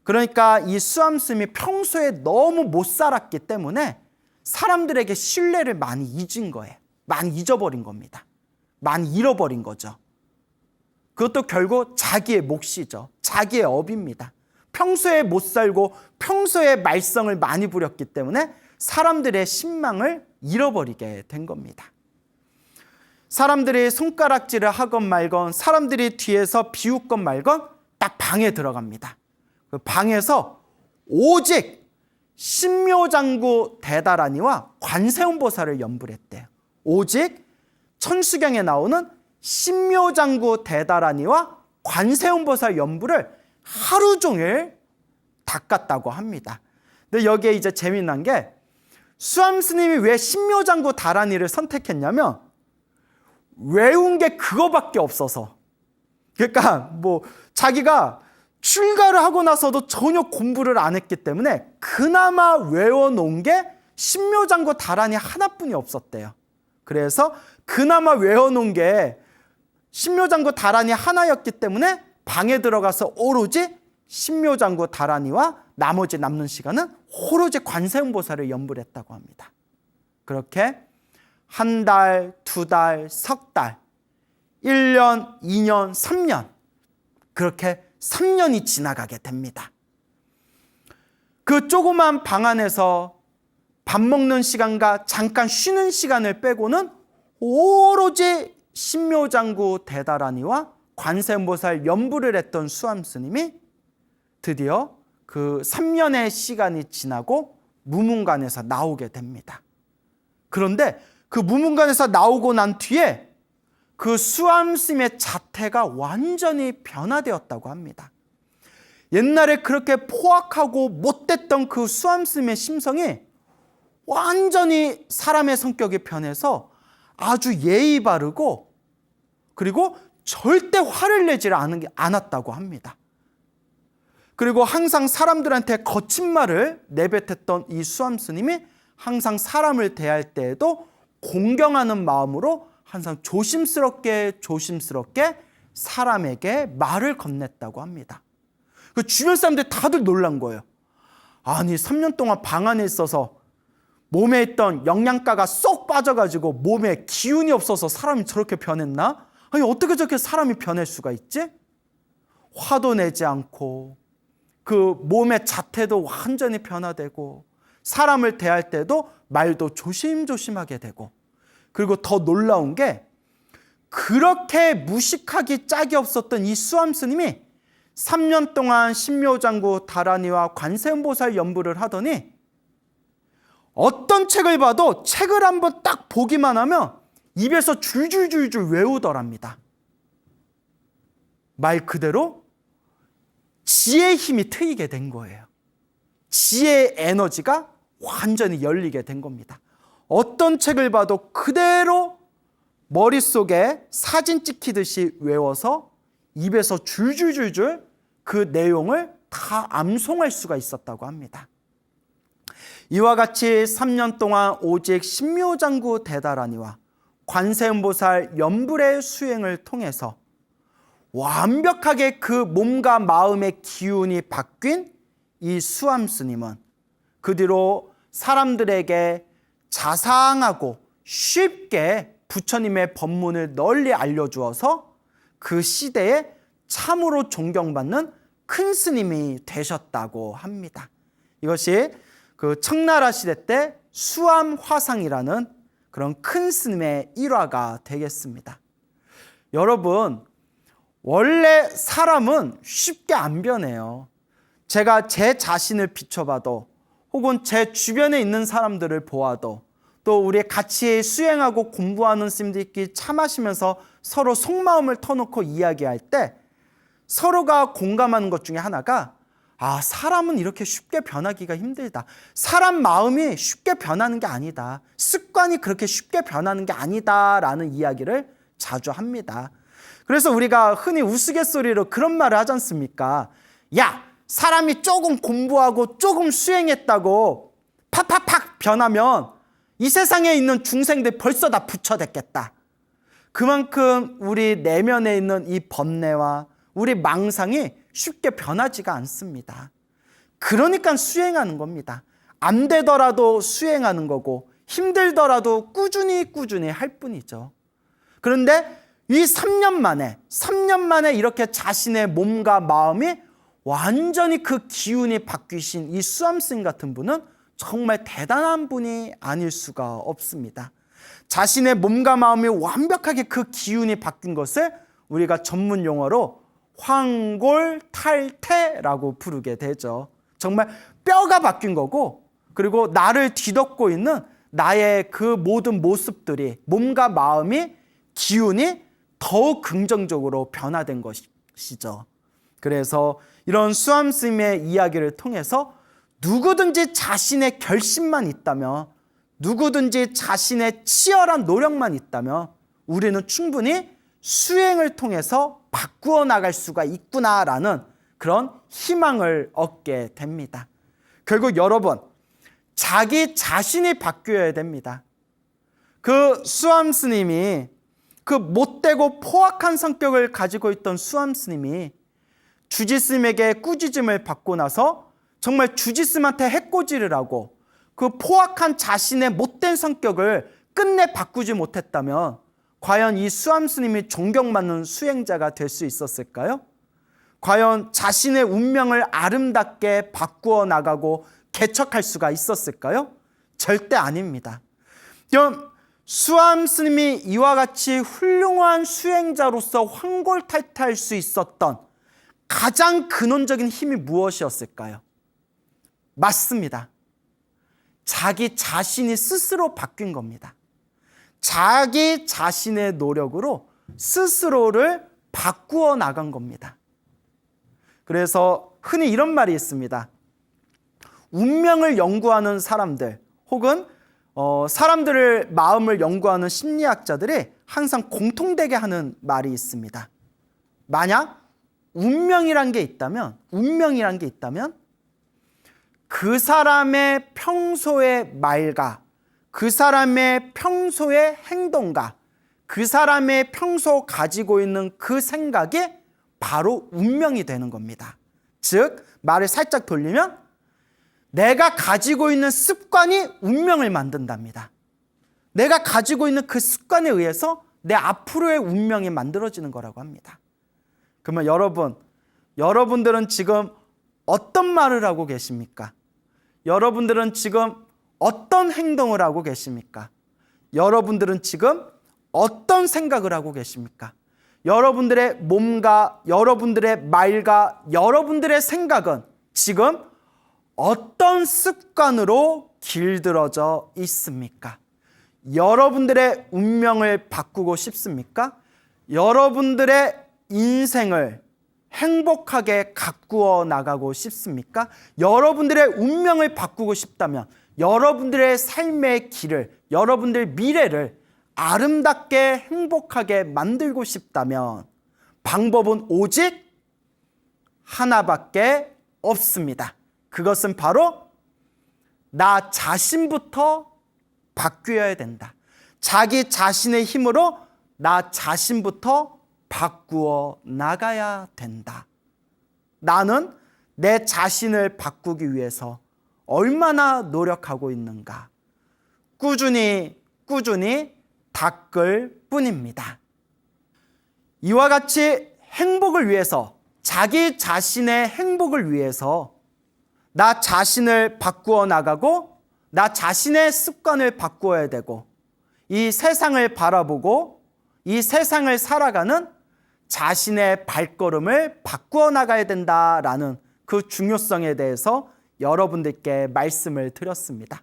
그러니까 이 수암 스님이 평소에 너무 못 살았기 때문에 사람들에게 신뢰를 많이 잊은 거예요. 많이 잊어버린 겁니다. 많이 잃어버린 거죠. 그것도 결국 자기의 몫이죠. 자기의 업입니다. 평소에 못 살고 평소에 말썽을 많이 부렸기 때문에 사람들의 신망을 잃어버리게 된 겁니다. 사람들이 손가락질을 하건 말건, 사람들이 뒤에서 비웃건 말건 딱 방에 들어갑니다. 그 방에서 오직 신묘장구 대다라니와 관세음보살을 연불 했대요. 오직 천수경에 나오는 신묘장구 대다라니와 관세음보살 연불을 하루 종일 닦았다고 합니다. 근데 여기에 이제 재미난 게 수암 스님이 왜 신묘장구 다라니를 선택했냐면 외운 게 그거밖에 없어서. 그러니까 뭐 자기가 출가를 하고 나서도 전혀 공부를 안 했기 때문에 그나마 외워놓은 게 신묘장구 다라니 하나뿐이 없었대요. 그래서 그나마 외워놓은 게 신묘장구 다라니 하나였기 때문에 방에 들어가서 오로지 신묘장구 다라니와 나머지 남는 시간은 오로지 관세음보살을 연불했다고 합니다. 그렇게 한 달, 두 달, 석 달, 1년, 2년, 3년 그렇게 3년이 지나가게 됩니다. 그 조그만 방 안에서 밥 먹는 시간과 잠깐 쉬는 시간을 빼고는 오로지 신묘장구 대다라니와 관세음보살 연불을 했던 수암 스님이 드디어 그 3년의 시간이 지나고 무문관에서 나오게 됩니다. 그런데 그 무문관에서 나오고 난 뒤에 그 수암 스님의 자태가 완전히 변화되었다고 합니다. 옛날에 그렇게 포악하고 못됐던 그 수암 스님의 심성이 완전히 사람의 성격이 변해서 아주 예의 바르고 그리고 절대 화를 내지 않았다고 합니다. 그리고 항상 사람들한테 거친 말을 내뱉었던 이 수암 스님이 항상 사람을 대할 때에도 공경하는 마음으로 항상 조심스럽게 사람에게 말을 건넸다고 합니다. 그 주변 사람들이 다들 놀란 거예요. 아니 3년 동안 방 안에 있어서 몸에 있던 영양가가 쏙 빠져가지고 몸에 기운이 없어서 사람이 저렇게 변했나? 아니 어떻게 저렇게 사람이 변할 수가 있지? 화도 내지 않고 그 몸의 자태도 완전히 변화되고 사람을 대할 때도 말도 조심조심하게 되고 그리고 더 놀라운 게 그렇게 무식하기 짝이 없었던 이 수암 스님이 3년 동안 신묘장구 다라니와 관세음보살 연불을 하더니 어떤 책을 봐도 책을 한번 딱 보기만 하면 입에서 줄줄줄줄 외우더랍니다. 말 그대로 지혜의 힘이 트이게 된 거예요. 지혜의 에너지가 완전히 열리게 된 겁니다. 어떤 책을 봐도 그대로 머릿속에 사진 찍히듯이 외워서 입에서 줄줄줄줄 그 내용을 다 암송할 수가 있었다고 합니다. 이와 같이 3년 동안 오직 신묘장구 대다라니와 관세음보살 연불의 수행을 통해서 완벽하게 그 몸과 마음의 기운이 바뀐 이 수암 스님은 그 뒤로 사람들에게 자상하고 쉽게 부처님의 법문을 널리 알려주어서 그 시대에 참으로 존경받는 큰 스님이 되셨다고 합니다. 이것이 그 청나라 시대 때 수암화상이라는 그런 큰 스님의 일화가 되겠습니다. 여러분, 원래 사람은 쉽게 안 변해요. 제가 제 자신을 비춰봐도 혹은 제 주변에 있는 사람들을 보아도 또 우리 같이 수행하고 공부하는 스님들끼리 차 마시면서 서로 속마음을 터놓고 이야기할 때 서로가 공감하는 것 중에 하나가 사람은 이렇게 쉽게 변하기가 힘들다. 사람 마음이 쉽게 변하는 게 아니다. 습관이 그렇게 쉽게 변하는 게 아니다라는 이야기를 자주 합니다. 그래서 우리가 흔히 우스갯소리로 그런 말을 하지 않습니까? 야, 사람이 조금 공부하고 조금 수행했다고 팍팍팍 변하면 이 세상에 있는 중생들 벌써 다 부처됐겠다. 그만큼 우리 내면에 있는 이 번뇌와 우리 망상이 쉽게 변하지가 않습니다. 그러니까 수행하는 겁니다. 안 되더라도 수행하는 거고 힘들더라도 꾸준히 할 뿐이죠. 그런데 이 3년 만에 이렇게 자신의 몸과 마음이 완전히 그 기운이 바뀌신 이 수암스님 같은 분은 정말 대단한 분이 아닐 수가 없습니다. 자신의 몸과 마음이 완벽하게 그 기운이 바뀐 것을 우리가 전문 용어로 황골탈태라고 부르게 되죠. 정말 뼈가 바뀐 거고, 그리고 나를 뒤덮고 있는 나의 그 모든 모습들이, 몸과 마음이, 기운이 더욱 긍정적으로 변화된 것이죠. 그래서 이런 수암스님의 이야기를 통해서 누구든지 자신의 결심만 있다면, 누구든지 자신의 치열한 노력만 있다면 우리는 충분히 수행을 통해서 바꾸어 나갈 수가 있구나라는 그런 희망을 얻게 됩니다. 결국 여러분, 자기 자신이 바뀌어야 됩니다. 그 수암스님이, 그 못되고 포악한 성격을 가지고 있던 수암스님이 주지스님에게 꾸짖음을 받고 나서 정말 주지스님한테 해코지를 하고 그 포악한 자신의 못된 성격을 끝내 바꾸지 못했다면 과연 이 수암스님이 존경받는 수행자가 될 수 있었을까요? 과연 자신의 운명을 아름답게 바꾸어 나가고 개척할 수가 있었을까요? 절대 아닙니다. 그럼 수암스님이 이와 같이 훌륭한 수행자로서 황골탈퇴할 수 있었던 가장 근원적인 힘이 무엇이었을까요? 맞습니다. 자기 자신이 스스로 바뀐 겁니다. 자기 자신의 노력으로 스스로를 바꾸어 나간 겁니다. 그래서 흔히 이런 말이 있습니다. 운명을 연구하는 사람들, 혹은 사람들의 마음을 연구하는 심리학자들이 항상 공통되게 하는 말이 있습니다. 만약 운명이란 게 있다면 그 사람의 평소의 말과 그 사람의 평소의 행동과 그 사람의 평소 가지고 있는 그 생각이 바로 운명이 되는 겁니다. 즉, 말을 살짝 돌리면 내가 가지고 있는 습관이 운명을 만든답니다. 내가 가지고 있는 그 습관에 의해서 내 앞으로의 운명이 만들어지는 거라고 합니다. 그러면 여러분들은 지금 어떤 말을 하고 계십니까? 여러분들은 지금 어떤 행동을 하고 계십니까? 여러분들은 지금 어떤 생각을 하고 계십니까? 여러분들의 몸과 여러분들의 말과 여러분들의 생각은 지금 어떤 습관으로 길들어져 있습니까? 여러분들의 운명을 바꾸고 싶습니까? 여러분들의 인생을 행복하게 가꾸어 나가고 싶습니까? 여러분들의 운명을 바꾸고 싶다면, 여러분들의 삶의 길을, 여러분들의 미래를 아름답게 행복하게 만들고 싶다면 방법은 오직 하나밖에 없습니다. 그것은 바로 나 자신부터 바뀌어야 된다. 자기 자신의 힘으로 나 자신부터 바꾸어 나가야 된다. 나는 내 자신을 바꾸기 위해서 얼마나 노력하고 있는가? 꾸준히 닦을 뿐입니다. 이와 같이 행복을 위해서, 자기 자신의 행복을 위해서 나 자신을 바꾸어 나가고 나 자신의 습관을 바꾸어야 되고, 이 세상을 바라보고 이 세상을 살아가는 자신의 발걸음을 바꾸어 나가야 된다라는 그 중요성에 대해서 여러분들께 말씀을 드렸습니다.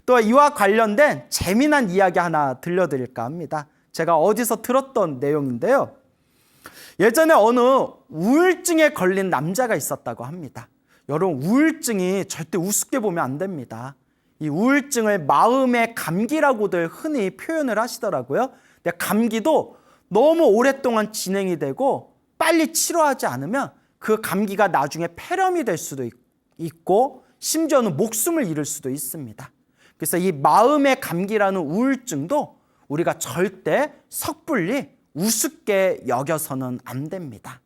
또 이와 관련된 재미난 이야기 하나 들려드릴까 합니다. 제가 어디서 들었던 내용인데요. 예전에 어느 우울증에 걸린 남자가 있었다고 합니다. 여러분, 우울증이 절대 우습게 보면 안 됩니다. 이 우울증을 마음의 감기라고들 흔히 표현을 하시더라고요. 근데 감기도 너무 오랫동안 진행이 되고 빨리 치료하지 않으면 그 감기가 나중에 폐렴이 될 수도 있고 심지어는 목숨을 잃을 수도 있습니다. 그래서 이 마음의 감기라는 우울증도 우리가 절대 섣불리 우습게 여겨서는 안 됩니다.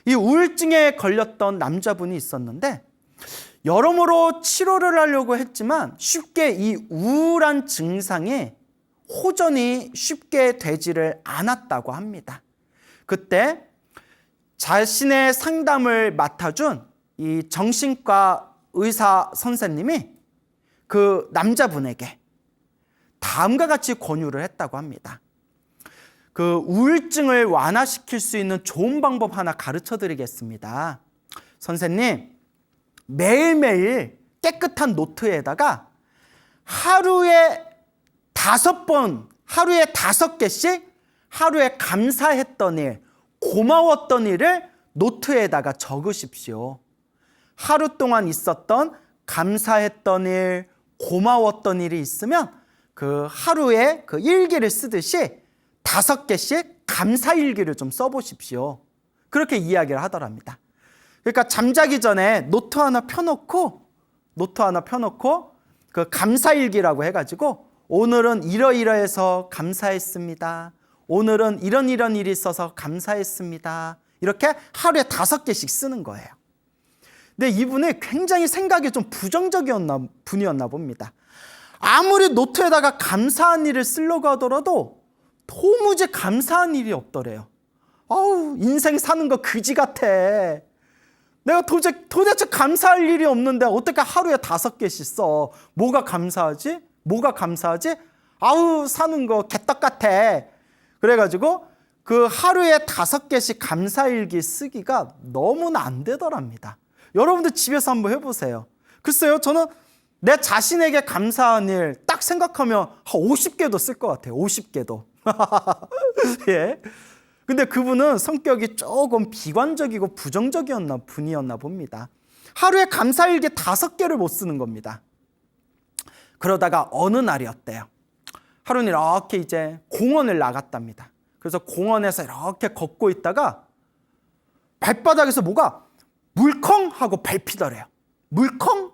이 우울증에 걸렸던 남자분이 있었는데 여러모로 치료를 하려고 했지만 쉽게 이 우울한 증상이 호전이 쉽게 되지를 않았다고 합니다. 그때 자신의 상담을 맡아준 이 정신과 의사 선생님이 그 남자분에게 다음과 같이 권유를 했다고 합니다. 그 우울증을 완화시킬 수 있는 좋은 방법 하나 가르쳐 드리겠습니다. 선생님, 매일매일 깨끗한 노트에다가 하루에 5번, 하루에 5개씩 하루에 감사했던 일, 고마웠던 일을 노트에다가 적으십시오. 하루 동안 있었던 감사했던 일, 고마웠던 일이 있으면 그 하루에 그 일기를 쓰듯이 5개씩 감사일기를 좀 써보십시오. 그렇게 이야기를 하더랍니다. 그러니까 잠자기 전에 노트 하나 펴놓고 그 감사일기라고 해가지고 오늘은 이러이러해서 감사했습니다. 오늘은 이런 일이 있어서 감사했습니다. 이렇게 하루에 5개씩 쓰는 거예요. 근데 이분이 굉장히 생각이 좀 부정적이었나 분이었나 봅니다. 아무리 노트에다가 감사한 일을 쓰려고 하더라도 도무지 감사한 일이 없더래요. 아우, 인생 사는 거 그지 같아. 내가 도대체 감사할 일이 없는데 어떻게 하루에 5개씩 써? 뭐가 감사하지? 아우, 사는 거 개떡 같아. 그래가지고 그 하루에 5개씩 감사일기 쓰기가 너무나 안 되더랍니다. 여러분들 집에서 한번 해보세요. 글쎄요, 저는 내 자신에게 감사한 일 딱 생각하면 한 50개도 쓸 것 같아요. 50개도. 예. 근데 그분은 성격이 조금 비관적이고 부정적이었나 분이었나 봅니다. 하루에 감사일기 5개를 못 쓰는 겁니다. 그러다가 어느 날이었대요. 하루는 이렇게 이제 공원을 나갔답니다. 그래서 공원에서 이렇게 걷고 있다가 발바닥에서 뭐가 물컹 하고 밟히더래요. 물컹?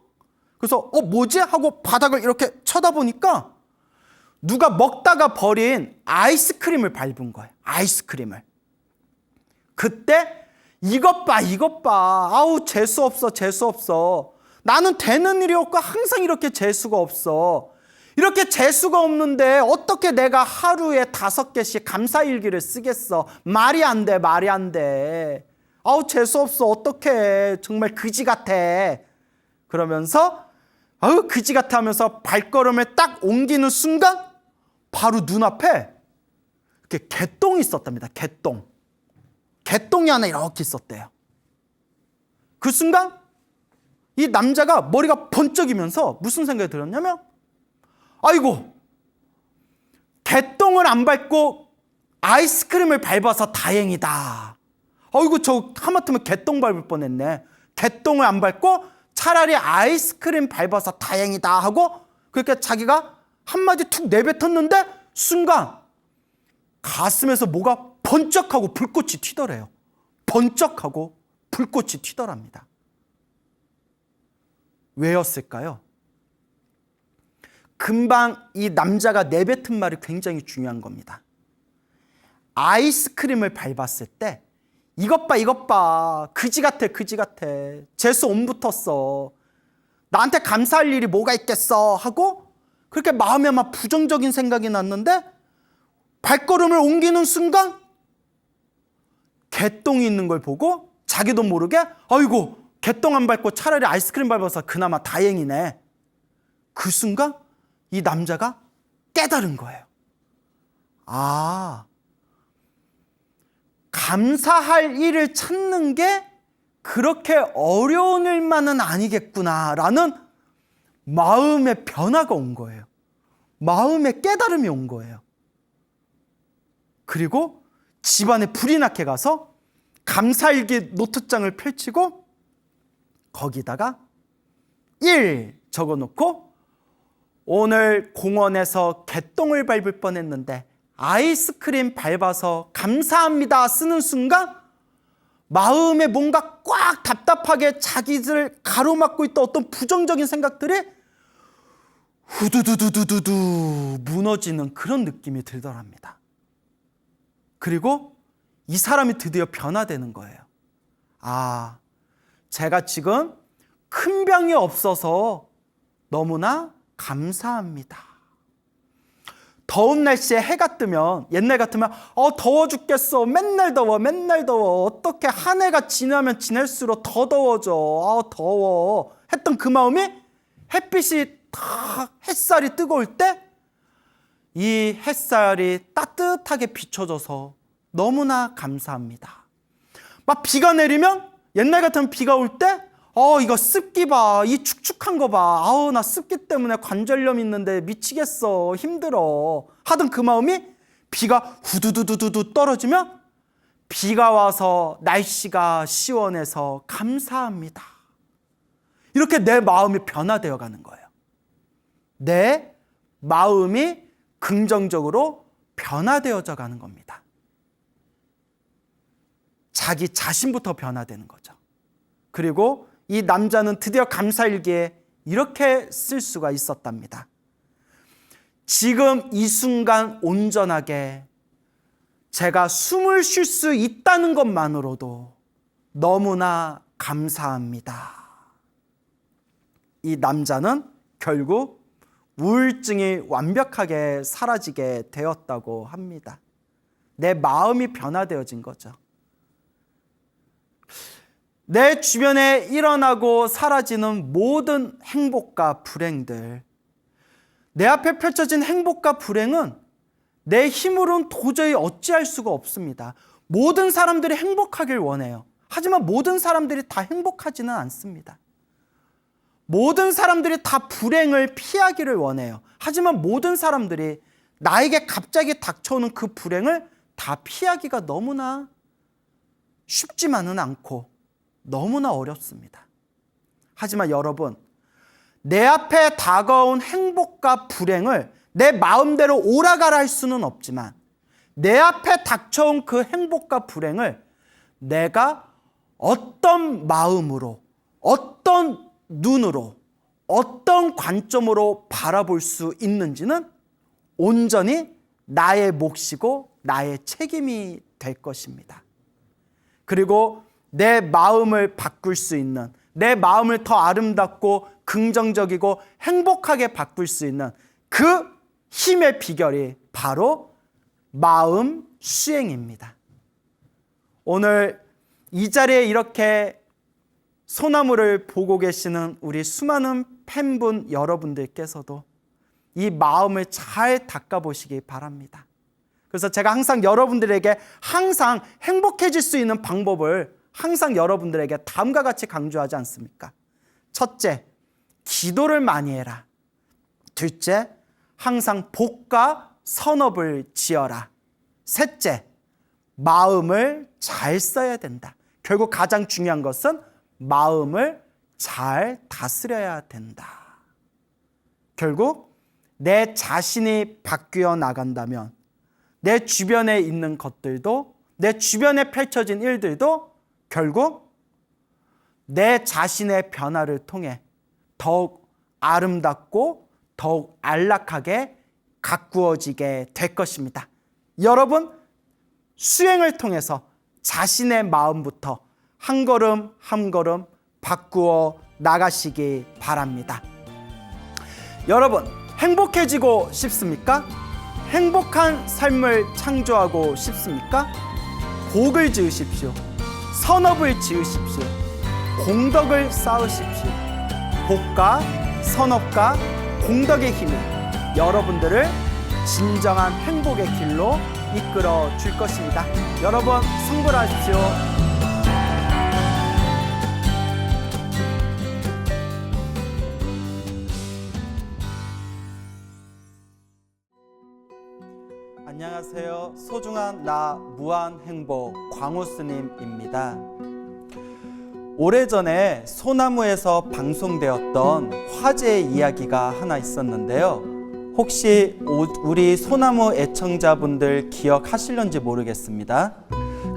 그래서 뭐지? 하고 바닥을 이렇게 쳐다보니까 누가 먹다가 버린 아이스크림을 밟은 거예요. 아이스크림을. 그때 이것 봐. 아우, 재수없어. 나는 되는 일이 없고 항상 이렇게 재수가 없어. 이렇게 재수가 없는데 어떻게 내가 하루에 5개씩 감사일기를 쓰겠어. 말이 안 돼. 아우, 재수없어. 어떡해. 정말 그지 같아. 그러면서 아우, 그지 같아 하면서 발걸음을 딱 옮기는 순간 바로 눈앞에 이렇게 개똥이 있었답니다. 개똥이 하나 이렇게 있었대요. 그 순간 이 남자가 머리가 번쩍이면서 무슨 생각이 들었냐면, 아이고, 개똥을 안 밟고 아이스크림을 밟아서 다행이다. 아이고, 저 하마터면 개똥 밟을 뻔했네. 개똥을 안 밟고 차라리 아이스크림 밟아서 다행이다 하고 그렇게 자기가 한마디 툭 내뱉었는데 순간 가슴에서 뭐가 번쩍하고 불꽃이 튀더래요. 번쩍하고 불꽃이 튀더랍니다. 왜였을까요? 금방 이 남자가 내뱉은 말이 굉장히 중요한 겁니다. 아이스크림을 밟았을 때 이것 봐. 그지 같아. 재수 온 붙었어. 나한테 감사할 일이 뭐가 있겠어 하고 그렇게 마음에 막 부정적인 생각이 났는데 발걸음을 옮기는 순간 개똥이 있는 걸 보고 자기도 모르게 아이고, 개똥 안 밟고 차라리 아이스크림 밟아서 그나마 다행이네. 그 순간 이 남자가 깨달은 거예요. 아, 감사할 일을 찾는 게 그렇게 어려운 일만은 아니겠구나라는 마음의 변화가 온 거예요. 마음의 깨달음이 온 거예요. 그리고 집안에 불이 나게 가서 감사일기 노트장을 펼치고 거기다가 1 적어놓고 오늘 공원에서 개똥을 밟을 뻔했는데 아이스크림 밟아서 감사합니다 쓰는 순간 마음에 뭔가 꽉 답답하게 자기를 가로막고 있던 어떤 부정적인 생각들이 후두두두두두 무너지는 그런 느낌이 들더랍니다. 그리고 이 사람이 드디어 변화되는 거예요. 아, 제가 지금 큰 병이 없어서 너무나 감사합니다. 더운 날씨에 해가 뜨면, 옛날 같으면 더워 죽겠어, 맨날 더워, 맨날 더워, 어떻게 한 해가 지나면 지날수록 더 더워져, 더워 했던 그 마음이 햇빛이 다 햇살이 뜨거울 때 이 햇살이 따뜻하게 비춰줘서 너무나 감사합니다. 막 비가 내리면, 옛날 같으면 비가 올 때 이거 습기 봐, 이 축축한 거 봐, 나 습기 때문에 관절염 있는데 미치겠어, 힘들어 하던 그 마음이 비가 후두두두두 떨어지면, 비가 와서 날씨가 시원해서 감사합니다. 이렇게 내 마음이 변화되어 가는 거예요. 내 마음이 긍정적으로 변화되어져 가는 겁니다. 자기 자신부터 변화되는 거죠. 그리고 이 남자는 드디어 감사일기에 이렇게 쓸 수가 있었답니다. 지금 이 순간 온전하게 제가 숨을 쉴 수 있다는 것만으로도 너무나 감사합니다. 이 남자는 결국 우울증이 완벽하게 사라지게 되었다고 합니다. 내 마음이 변화되어진 거죠. 내 주변에 일어나고 사라지는 모든 행복과 불행들, 내 앞에 펼쳐진 행복과 불행은 내 힘으로는 도저히 어찌할 수가 없습니다. 모든 사람들이 행복하길 원해요. 하지만 모든 사람들이 다 행복하지는 않습니다. 모든 사람들이 다 불행을 피하기를 원해요. 하지만 모든 사람들이 나에게 갑자기 닥쳐오는 그 불행을 다 피하기가 너무나 쉽지만은 않고 너무나 어렵습니다. 하지만 여러분, 내 앞에 다가온 행복과 불행을 내 마음대로 오라가라 할 수는 없지만, 내 앞에 닥쳐온 그 행복과 불행을 내가 어떤 마음으로, 어떤 눈으로, 어떤 관점으로 바라볼 수 있는지는 온전히 나의 몫이고 나의 책임이 될 것입니다. 그리고 내 마음을 바꿀 수 있는, 내 마음을 더 아름답고 긍정적이고 행복하게 바꿀 수 있는 그 힘의 비결이 바로 마음 수행입니다. 오늘 이 자리에 이렇게 소나무를 보고 계시는 우리 수많은 팬분 여러분들께서도 이 마음을 잘 닦아보시기 바랍니다. 그래서 제가 항상 여러분들에게 항상 행복해질 수 있는 방법을 항상 여러분들에게 다음과 같이 강조하지 않습니까? 첫째, 기도를 많이 해라. 둘째, 항상 복과 선업을 지어라. 셋째, 마음을 잘 써야 된다. 결국 가장 중요한 것은 마음을 잘 다스려야 된다. 결국 내 자신이 바뀌어 나간다면 내 주변에 있는 것들도, 내 주변에 펼쳐진 일들도 결국 내 자신의 변화를 통해 더욱 아름답고 더욱 안락하게 가꾸어지게 될 것입니다. 여러분, 수행을 통해서 자신의 마음부터 한 걸음 한 걸음 바꾸어 나가시기 바랍니다. 여러분, 행복해지고 싶습니까? 행복한 삶을 창조하고 싶습니까? 복을 지으십시오. 선업을 지으십시오. 공덕을 쌓으십시오. 복과 선업과 공덕의 힘이 여러분들을 진정한 행복의 길로 이끌어 줄 것입니다. 여러분, 승부하십시오. 안녕하세요. 소중한 나 무한행복 광호스님입니다. 오래전에 소나무에서 방송되었던 화제의 이야기가 하나 있었는데요. 혹시 우리 소나무 애청자분들 기억하실런지 모르겠습니다.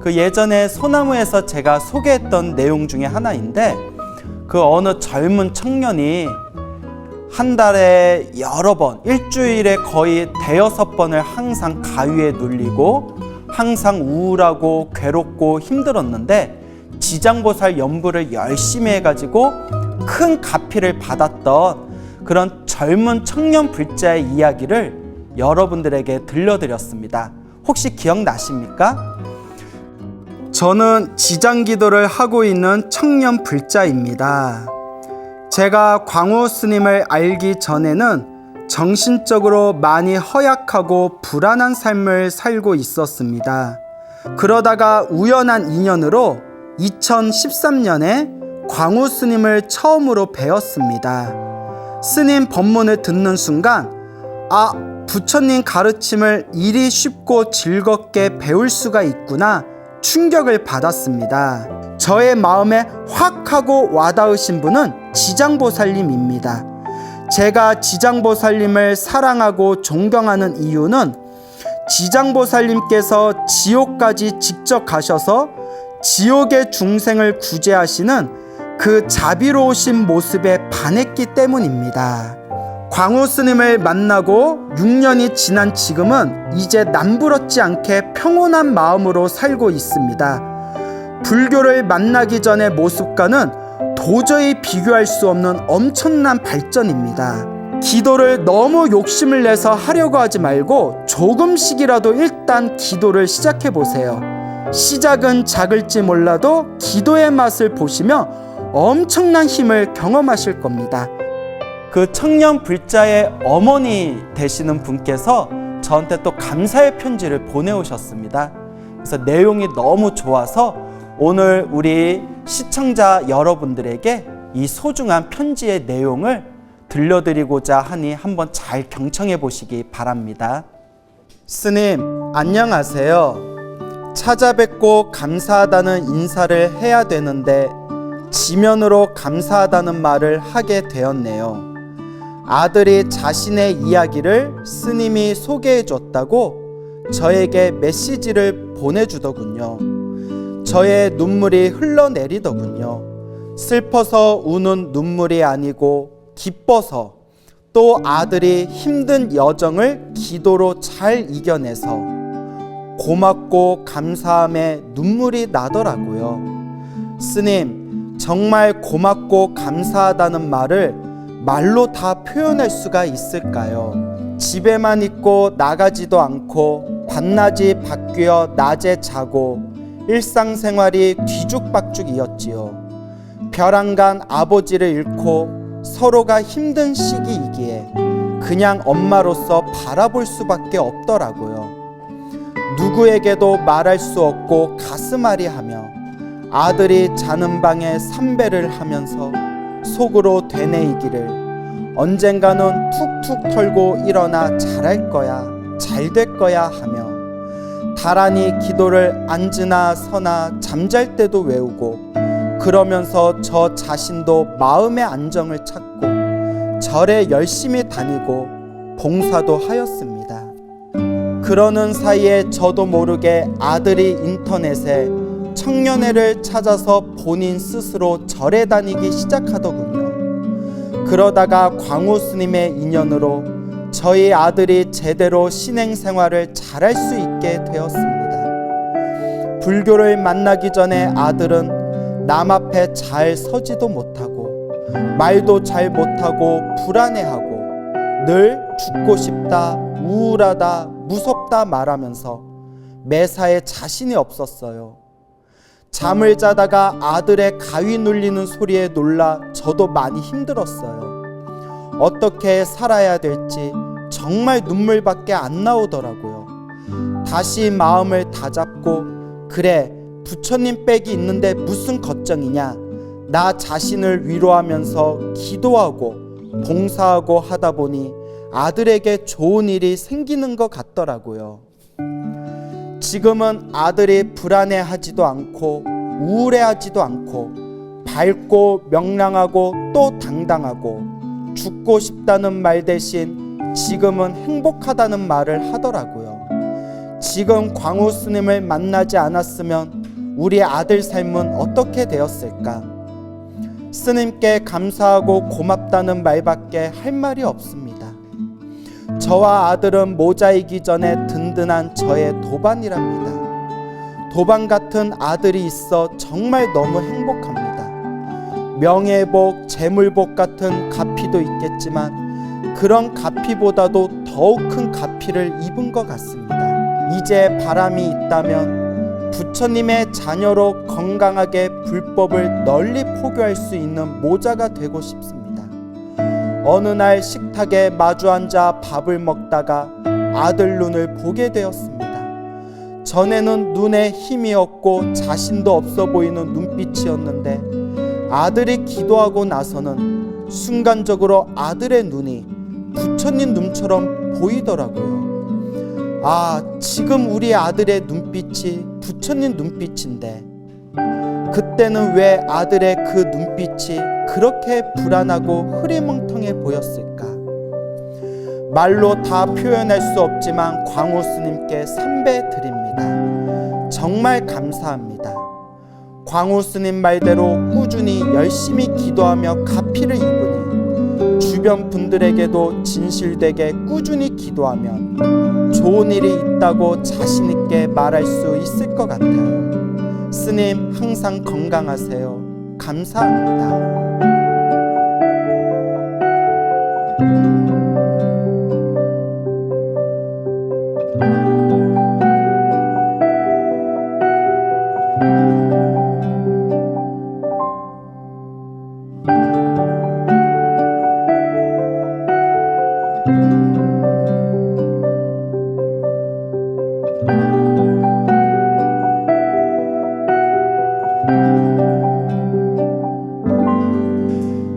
그 예전에 소나무에서 제가 소개했던 내용 중에 하나인데, 그 어느 젊은 청년이 한 달에 여러 번, 일주일에 거의 대여섯 번을 항상 가위에 눌리고 항상 우울하고 괴롭고 힘들었는데, 지장보살 연부를 열심히 해가지고 큰 가피를 받았던 그런 젊은 청년 불자의 이야기를 여러분들에게 들려드렸습니다. 혹시 기억나십니까? 저는 지장기도를 하고 있는 청년 불자입니다. 제가 광우 스님을 알기 전에는 정신적으로 많이 허약하고 불안한 삶을 살고 있었습니다. 그러다가 우연한 인연으로 2013년에 광우 스님을 처음으로 뵈었습니다. 스님 법문을 듣는 순간 부처님 가르침을 이리 쉽고 즐겁게 배울 수가 있구나 충격을 받았습니다. 저의 마음에 확 하고 와닿으신 분은 지장보살님입니다. 제가 지장보살님을 사랑하고 존경하는 이유는 지장보살님께서 지옥까지 직접 가셔서 지옥의 중생을 구제하시는 그 자비로우신 모습에 반했기 때문입니다. 광우 스님을 만나고 6년이 지난 지금은 이제 남부럽지 않게 평온한 마음으로 살고 있습니다. 불교를 만나기 전의 모습과는 도저히 비교할 수 없는 엄청난 발전입니다. 기도를 너무 욕심을 내서 하려고 하지 말고 조금씩이라도 일단 기도를 시작해 보세요. 시작은 작을지 몰라도 기도의 맛을 보시며 엄청난 힘을 경험하실 겁니다. 그 청년 불자의 어머니 되시는 분께서 저한테 또 감사의 편지를 보내오셨습니다. 그래서 내용이 너무 좋아서 오늘 우리 시청자 여러분들에게 이 소중한 편지의 내용을 들려드리고자 하니 한번 잘 경청해 보시기 바랍니다. 스님, 안녕하세요. 찾아뵙고 감사하다는 인사를 해야 되는데 지면으로 감사하다는 말을 하게 되었네요. 아들이 자신의 이야기를 스님이 소개해 줬다고 저에게 메시지를 보내주더군요. 저의 눈물이 흘러내리더군요. 슬퍼서 우는 눈물이 아니고 기뻐서 또 아들이 힘든 여정을 기도로 잘 이겨내서 고맙고 감사함에 눈물이 나더라고요. 스님, 정말 고맙고 감사하다는 말을 말로 다 표현할 수가 있을까요? 집에만 있고 나가지도 않고 밤낮이 바뀌어 낮에 자고 일상생활이 뒤죽박죽이었지요. 벼랑간 아버지를 잃고 서로가 힘든 시기이기에 그냥 엄마로서 바라볼 수밖에 없더라고요. 누구에게도 말할 수 없고 가슴앓이하며 아들이 자는 방에 삼배를 하면서 속으로 되뇌이기를 언젠가는 툭툭 털고 일어나 잘할 거야, 잘 될 거야 하며 다란히 기도를 앉으나 서나 잠잘 때도 외우고 그러면서 저 자신도 마음의 안정을 찾고 절에 열심히 다니고 봉사도 하였습니다. 그러는 사이에 저도 모르게 아들이 인터넷에 청년회를 찾아서 본인 스스로 절에 다니기 시작하더군요. 그러다가 광우 스님의 인연으로 저희 아들이 제대로 신행생활을 잘할 수 있게 되었습니다. 불교를 만나기 전에 아들은 남 앞에 잘 서지도 못하고 말도 잘 못하고 불안해하고 늘 죽고 싶다, 우울하다, 무섭다 말하면서 매사에 자신이 없었어요. 잠을 자다가 아들의 가위 눌리는 소리에 놀라 저도 많이 힘들었어요. 어떻게 살아야 될지 정말 눈물밖에 안 나오더라고요. 다시 마음을 다잡고 그래, 부처님 빽이 있는데 무슨 걱정이냐, 나 자신을 위로하면서 기도하고 봉사하고 하다 보니 아들에게 좋은 일이 생기는 것 같더라고요. 지금은 아들이 불안해하지도 않고 우울해하지도 않고 밝고 명랑하고 또 당당하고 죽고 싶다는 말 대신 지금은 행복하다는 말을 하더라고요. 지금 광우 스님을 만나지 않았으면 우리 아들 삶은 어떻게 되었을까? 스님께 감사하고 고맙다는 말밖에 할 말이 없습니다. 저와 아들은 모자이기 전에 든든한 저의 도반이랍니다. 도반 같은 아들이 있어 정말 너무 행복합니다. 명예복, 재물복 같은 가피도 있겠지만 그런 가피보다도 더욱 큰 가피를 입은 것 같습니다. 이제 바람이 있다면 부처님의 자녀로 건강하게 불법을 널리 포교할 수 있는 모자가 되고 싶습니다. 어느 날 식탁에 마주 앉아 밥을 먹다가 아들 눈을 보게 되었습니다. 전에는 눈에 힘이 없고 자신도 없어 보이는 눈빛이었는데 아들이 기도하고 나서는 순간적으로 아들의 눈이 부처님 눈처럼 보이더라고요. 아, 지금 우리 아들의 눈빛이 부처님 눈빛인데 그때는 왜 아들의 그 눈빛이 그렇게 불안하고 흐리멍텅해 보였을까? 말로 다 표현할 수 없지만 광우 스님께 삼배 드립니다. 정말 감사합니다. 광우 스님 말대로 꾸준히 열심히 기도하며 가피를 입으니 주변 분들에게도 진실되게 꾸준히 기도하면 좋은 일이 있다고 자신 있게 말할 수 있을 것 같아요. 스님 항상 건강하세요. 감사합니다.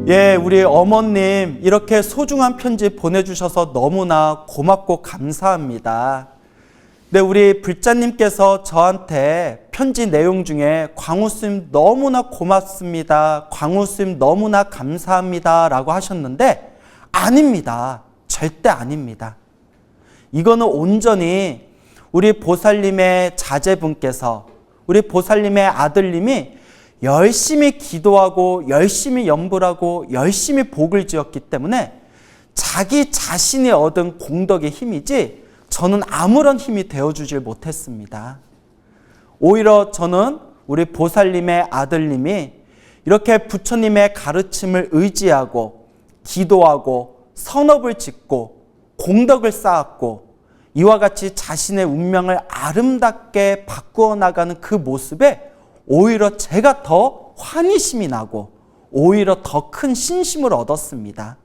예, 우리 어머님 이렇게 소중한 편지 보내주셔서 너무나 고맙고 감사합니다. 네, 우리 불자님께서 저한테 편지 내용 중에 광우스님 너무나 고맙습니다. 광우스님 너무나 감사합니다. 라고 하셨는데 아닙니다. 절대 아닙니다. 이거는 온전히 우리 보살님의 자제분께서 우리 보살님의 아들님이 열심히 기도하고 열심히 염불하고 열심히 복을 지었기 때문에 자기 자신이 얻은 공덕의 힘이지 저는 아무런 힘이 되어주질 못했습니다. 오히려 저는 우리 보살님의 아들님이 이렇게 부처님의 가르침을 의지하고 기도하고 선업을 짓고 공덕을 쌓았고 이와 같이 자신의 운명을 아름답게 바꾸어 나가는 그 모습에 오히려 제가 더 환희심이 나고 오히려 더 큰 신심을 얻었습니다.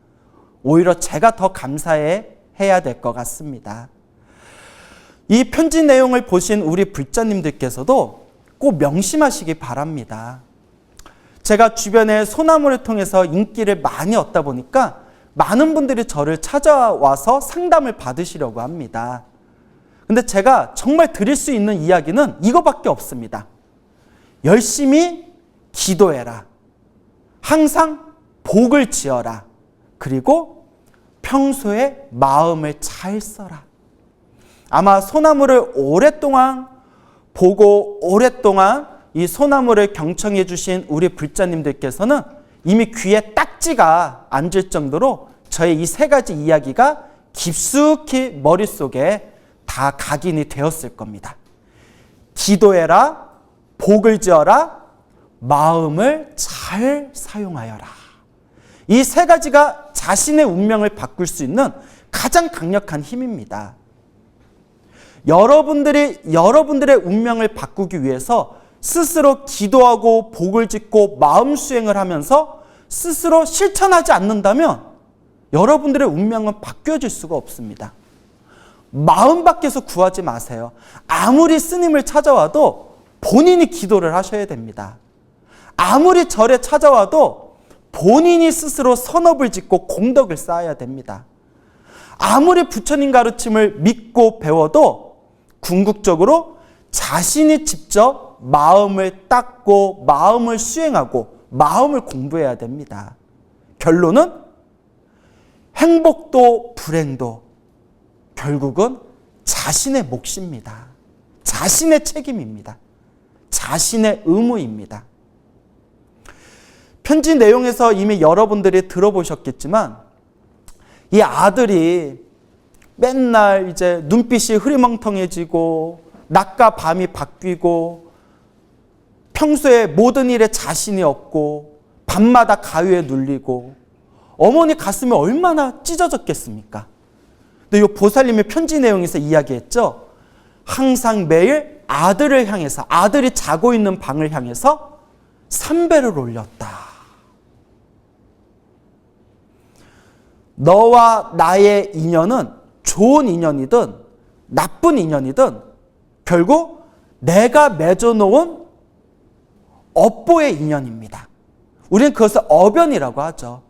오히려 제가 더 감사해야 될 것 같습니다. 이 편지 내용을 보신 우리 불자님들께서도 꼭 명심하시기 바랍니다. 제가 주변에 소나무를 통해서 인기를 많이 얻다 보니까 많은 분들이 저를 찾아와서 상담을 받으시려고 합니다. 근데 제가 정말 드릴 수 있는 이야기는 이거밖에 없습니다. 열심히 기도해라. 항상 복을 지어라. 그리고 평소에 마음을 잘 써라. 아마 소나무를 오랫동안 보고 오랫동안 이 소나무를 경청해 주신 우리 불자님들께서는 이미 귀에 딱지가 앉을 정도로 저의 이 세 가지 이야기가 깊숙이 머릿속에 다 각인이 되었을 겁니다. 기도해라. 복을 지어라, 마음을 잘 사용하여라. 이 세 가지가 자신의 운명을 바꿀 수 있는 가장 강력한 힘입니다. 여러분들의 운명을 바꾸기 위해서 스스로 기도하고 복을 짓고 마음 수행을 하면서 스스로 실천하지 않는다면 여러분들의 운명은 바뀌어질 수가 없습니다. 마음 밖에서 구하지 마세요. 아무리 스님을 찾아와도 본인이 기도를 하셔야 됩니다. 아무리 절에 찾아와도 본인이 스스로 선업을 짓고 공덕을 쌓아야 됩니다. 아무리 부처님 가르침을 믿고 배워도 궁극적으로 자신이 직접 마음을 닦고 마음을 수행하고 마음을 공부해야 됩니다. 결론은 행복도 불행도 결국은 자신의 몫입니다. 자신의 책임입니다. 자신의 의무입니다. 편지 내용에서 이미 여러분들이 들어보셨겠지만 이 아들이 맨날 이제 눈빛이 흐리멍텅해지고 낮과 밤이 바뀌고 평소에 모든 일에 자신이 없고 밤마다 가위에 눌리고 어머니 가슴이 얼마나 찢어졌겠습니까? 근데 이 보살님의 편지 내용에서 이야기했죠. 항상 매일 아들을 향해서, 아들이 자고 있는 방을 향해서 삼배를 올렸다. 너와 나의 인연은 좋은 인연이든 나쁜 인연이든 결국 내가 맺어놓은 업보의 인연입니다. 우리는 그것을 업연이라고 하죠.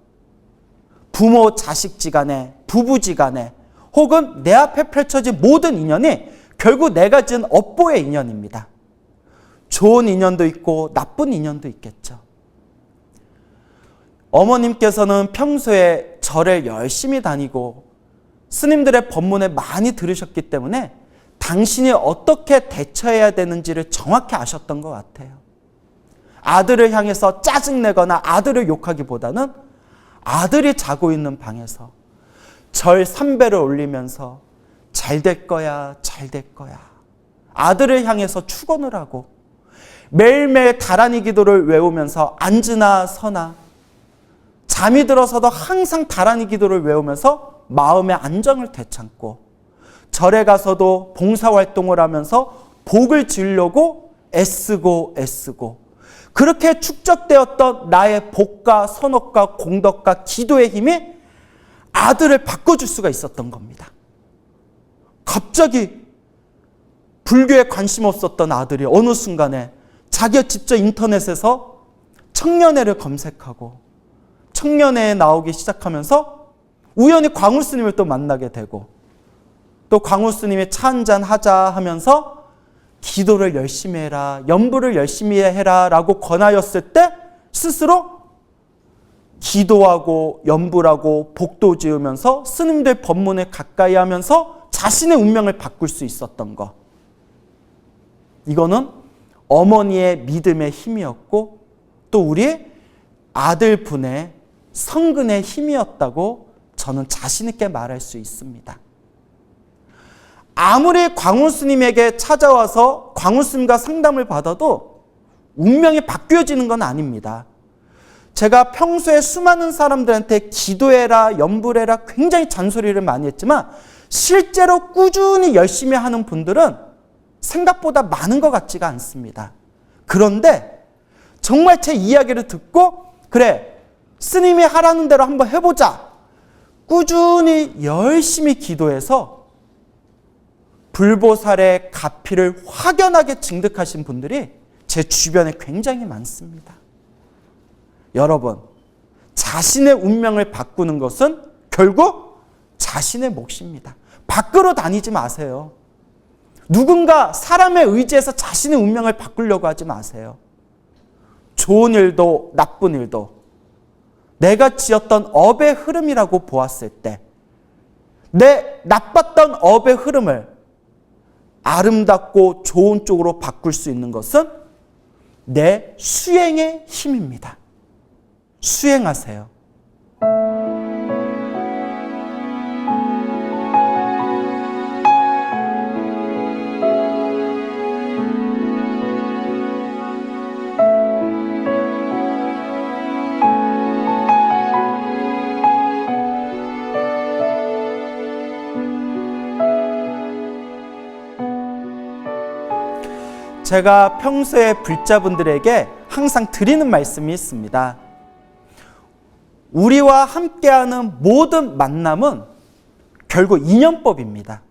부모 자식지간에, 부부지간에, 혹은 내 앞에 펼쳐진 모든 인연이 결국 내가 지은 업보의 인연입니다. 좋은 인연도 있고 나쁜 인연도 있겠죠. 어머님께서는 평소에 절에 열심히 다니고 스님들의 법문을 많이 들으셨기 때문에 당신이 어떻게 대처해야 되는지를 정확히 아셨던 것 같아요. 아들을 향해서 짜증내거나 아들을 욕하기보다는 아들이 자고 있는 방에서 절 3배를 올리면서 잘 될 거야, 잘 될 거야. 아들을 향해서 축원을 하고 매일매일 다란이 기도를 외우면서 앉으나 서나 잠이 들어서도 항상 다란이 기도를 외우면서 마음의 안정을 되찾고 절에 가서도 봉사활동을 하면서 복을 지으려고 애쓰고 그렇게 축적되었던 나의 복과 선업과 공덕과 기도의 힘이 아들을 바꿔줄 수가 있었던 겁니다. 갑자기 불교에 관심 없었던 아들이 어느 순간에 자기가 직접 인터넷에서 청년회를 검색하고 청년회에 나오기 시작하면서 우연히 광울 스님을 또 만나게 되고 또 광울 스님이 차 한잔 하자 하면서 기도를 열심히 해라, 연부를 열심히 해라 라고 권하였을 때 스스로 기도하고 연부하고 복도 지으면서 스님들 법문을 가까이 하면서 자신의 운명을 바꿀 수 있었던 것. 이거는 어머니의 믿음의 힘이었고 또 우리 아들분의 성근의 힘이었다고 저는 자신 있게 말할 수 있습니다. 아무리 광울 스님에게 찾아와서 광울 스님과 상담을 받아도 운명이 바뀌어지는 건 아닙니다. 제가 평소에 수많은 사람들한테 기도해라, 연불해라 굉장히 잔소리를 많이 했지만 실제로 꾸준히 열심히 하는 분들은 생각보다 많은 것 같지가 않습니다. 그런데 정말 제 이야기를 듣고 그래, 스님이 하라는 대로 한번 해보자. 꾸준히 열심히 기도해서 불보살의 가피를 확연하게 증득하신 분들이 제 주변에 굉장히 많습니다. 여러분, 자신의 운명을 바꾸는 것은 결국 자신의 몫입니다. 밖으로 다니지 마세요. 누군가 사람의 의지에서 자신의 운명을 바꾸려고 하지 마세요. 좋은 일도 나쁜 일도 내가 지었던 업의 흐름이라고 보았을 때 내 나빴던 업의 흐름을 아름답고 좋은 쪽으로 바꿀 수 있는 것은 내 수행의 힘입니다. 수행하세요. 제가 평소에 불자분들에게 항상 드리는 말씀이 있습니다. 우리와 함께하는 모든 만남은 결국 인연법입니다.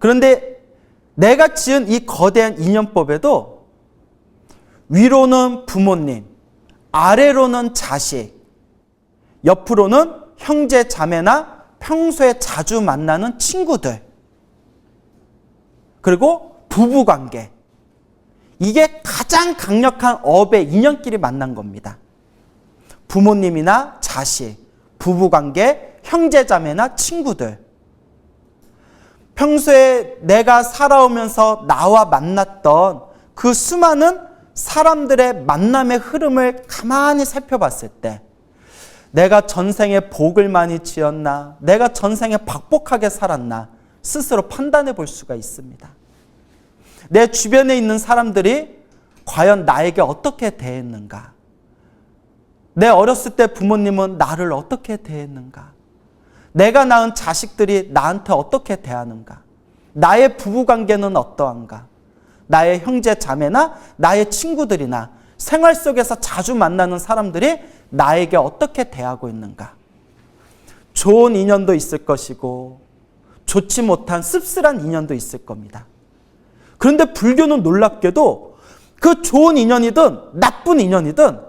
그런데 내가 지은 이 거대한 인연법에도 위로는 부모님, 아래로는 자식, 옆으로는 형제 자매나 평소에 자주 만나는 친구들, 그리고 부부관계. 이게 가장 강력한 업의 인연끼리 만난 겁니다. 부모님이나 자식, 부부관계, 형제자매나 친구들. 평소에 내가 살아오면서 나와 만났던 그 수많은 사람들의 만남의 흐름을 가만히 살펴봤을 때 내가 전생에 복을 많이 지었나, 내가 전생에 박복하게 살았나 스스로 판단해 볼 수가 있습니다. 내 주변에 있는 사람들이 과연 나에게 어떻게 대했는가? 내 어렸을 때 부모님은 나를 어떻게 대했는가? 내가 낳은 자식들이 나한테 어떻게 대하는가? 나의 부부관계는 어떠한가? 나의 형제 자매나 나의 친구들이나 생활 속에서 자주 만나는 사람들이 나에게 어떻게 대하고 있는가? 좋은 인연도 있을 것이고 좋지 못한 씁쓸한 인연도 있을 겁니다. 그런데 불교는 놀랍게도 그 좋은 인연이든 나쁜 인연이든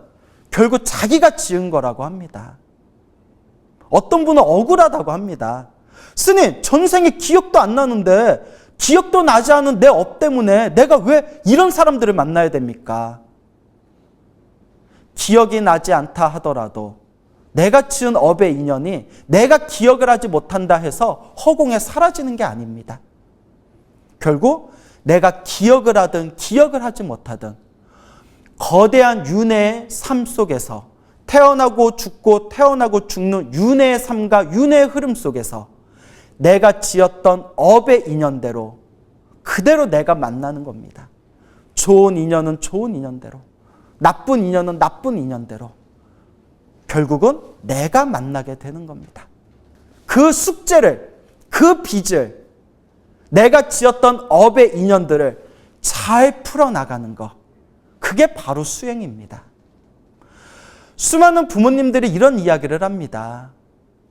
결국 자기가 지은 거라고 합니다. 어떤 분은 억울하다고 합니다. 스님, 전생에 기억도 안 나는데 기억도 나지 않은 내 업 때문에 내가 왜 이런 사람들을 만나야 됩니까? 기억이 나지 않다 하더라도 내가 지은 업의 인연이 내가 기억을 하지 못한다 해서 허공에 사라지는 게 아닙니다. 결국 내가 기억을 하든 기억을 하지 못하든 거대한 윤회의 삶 속에서 태어나고 죽고 태어나고 죽는 윤회의 삶과 윤회의 흐름 속에서 내가 지었던 업의 인연대로 그대로 내가 만나는 겁니다. 좋은 인연은 좋은 인연대로, 나쁜 인연은 나쁜 인연대로 결국은 내가 만나게 되는 겁니다. 그 숙제를, 그 빚을, 내가 지었던 업의 인연들을 잘 풀어나가는 것, 그게 바로 수행입니다. 수많은 부모님들이 이런 이야기를 합니다.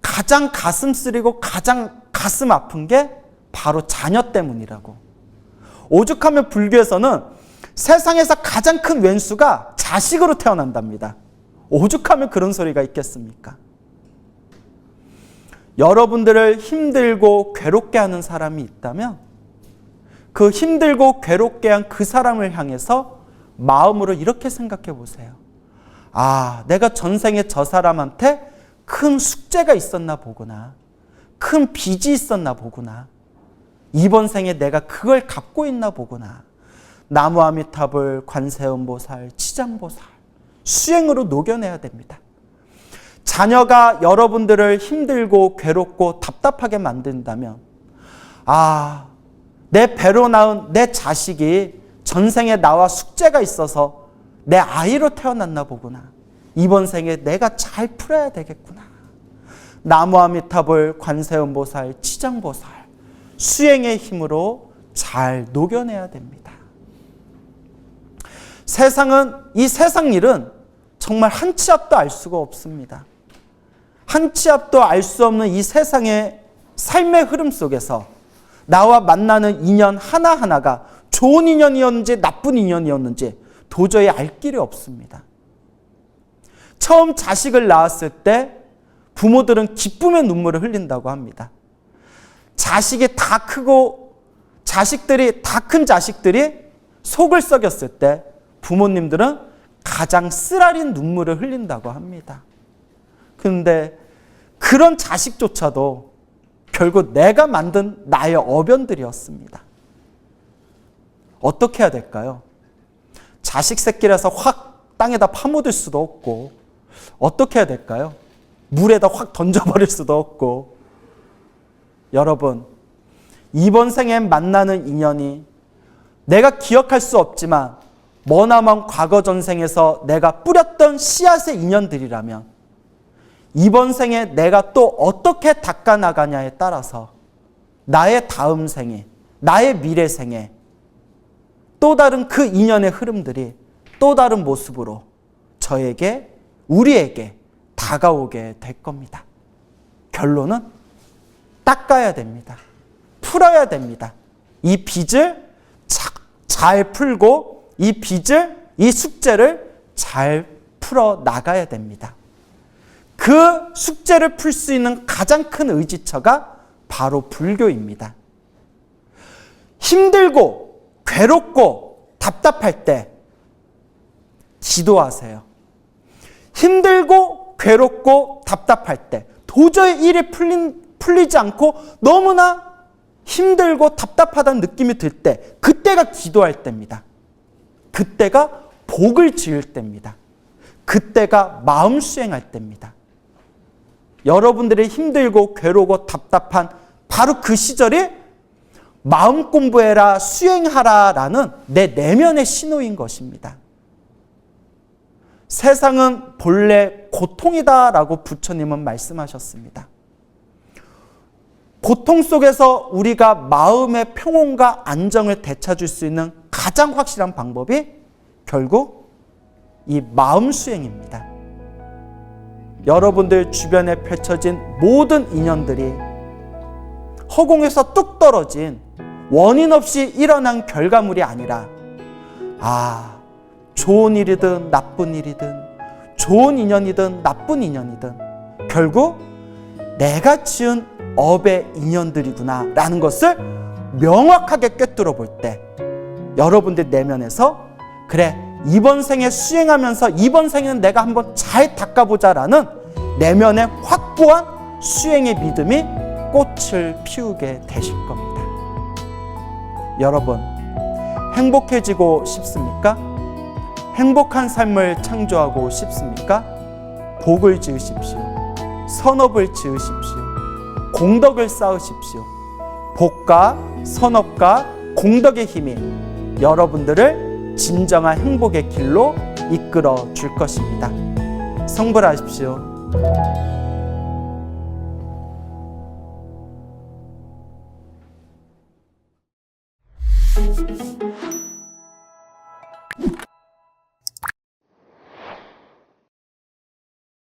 가장 가슴 쓰리고 가장 가슴 아픈 게 바로 자녀 때문이라고. 오죽하면 불교에서는 세상에서 가장 큰 왼수가 자식으로 태어난답니다. 오죽하면 그런 소리가 있겠습니까? 여러분들을 힘들고 괴롭게 하는 사람이 있다면 그 힘들고 괴롭게 한 그 사람을 향해서 마음으로 이렇게 생각해 보세요. 아, 내가 전생에 저 사람한테 큰 숙제가 있었나 보구나. 큰 빚이 있었나 보구나. 이번 생에 내가 그걸 갖고 있나 보구나. 나무아미타불, 관세음보살, 치장보살 수행으로 녹여내야 됩니다. 자녀가 여러분들을 힘들고 괴롭고 답답하게 만든다면 아, 내 배로 낳은 내 자식이 전생에 나와 숙제가 있어서 내 아이로 태어났나 보구나. 이번 생에 내가 잘 풀어야 되겠구나. 나무아미타불, 관세음보살, 치장보살 수행의 힘으로 잘 녹여내야 됩니다. 이 세상 일은 정말 한 치 앞도 알 수가 없습니다. 한 치 앞도 알 수 없는 이 세상의 삶의 흐름 속에서 나와 만나는 인연 하나하나가 좋은 인연이었는지 나쁜 인연이었는지 도저히 알 길이 없습니다. 처음 자식을 낳았을 때 부모들은 기쁨의 눈물을 흘린다고 합니다. 자식이 다 크고 자식들이 다 큰 자식들이 속을 썩였을 때 부모님들은 가장 쓰라린 눈물을 흘린다고 합니다. 그런데 그런 자식조차도 결국 내가 만든 나의 어변들이었습니다. 어떻게 해야 될까요? 자식 새끼라서 확 땅에다 파묻을 수도 없고 어떻게 해야 될까요? 물에다 확 던져버릴 수도 없고 여러분, 이번 생에 만나는 인연이 내가 기억할 수 없지만 머나먼 과거 전생에서 내가 뿌렸던 씨앗의 인연들이라면 이번 생에 내가 또 어떻게 닦아나가냐에 따라서 나의 다음 생에, 나의 미래 생에 또 다른 그 인연의 흐름들이 또 다른 모습으로 저에게, 우리에게 다가오게 될 겁니다. 결론은 닦아야 됩니다. 풀어야 됩니다. 이 빚을 잘 풀고 이 빚을, 이 숙제를 잘 풀어 나가야 됩니다. 그 숙제를 풀 수 있는 가장 큰 의지처가 바로 불교입니다. 힘들고 괴롭고 답답할 때 기도하세요. 힘들고 괴롭고 답답할 때 도저히 일이 풀리지 않고 너무나 힘들고 답답하다는 느낌이 들 때 그때가 기도할 때입니다. 그때가 복을 지을 때입니다. 그때가 마음 수행할 때입니다. 여러분들이 힘들고 괴로고 답답한 바로 그 시절이 마음 공부해라, 수행하라라는 내 내면의 신호인 것입니다. 세상은 본래 고통이다라고 부처님은 말씀하셨습니다. 고통 속에서 우리가 마음의 평온과 안정을 되찾을 수 있는 가장 확실한 방법이 결국 이 마음 수행입니다. 여러분들 주변에 펼쳐진 모든 인연들이 허공에서 뚝 떨어진 원인 없이 일어난 결과물이 아니라 좋은 일이든 나쁜 일이든 좋은 인연이든 나쁜 인연이든 결국 내가 지은 업의 인연들이구나 라는 것을 명확하게 꿰뚫어 볼 때 여러분들 내면에서 그래, 이번 생에 수행하면서 이번 생에는 내가 한번 잘 닦아보자 라는 내면의 확고한 수행의 믿음이 꽃을 피우게 되실 겁니다. 여러분, 행복해지고 싶습니까? 행복한 삶을 창조하고 싶습니까? 복을 지으십시오. 선업을 지으십시오. 공덕을 쌓으십시오. 복과 선업과 공덕의 힘이 여러분들을 진정한 행복의 길로 이끌어 줄 것입니다. 성불하십시오.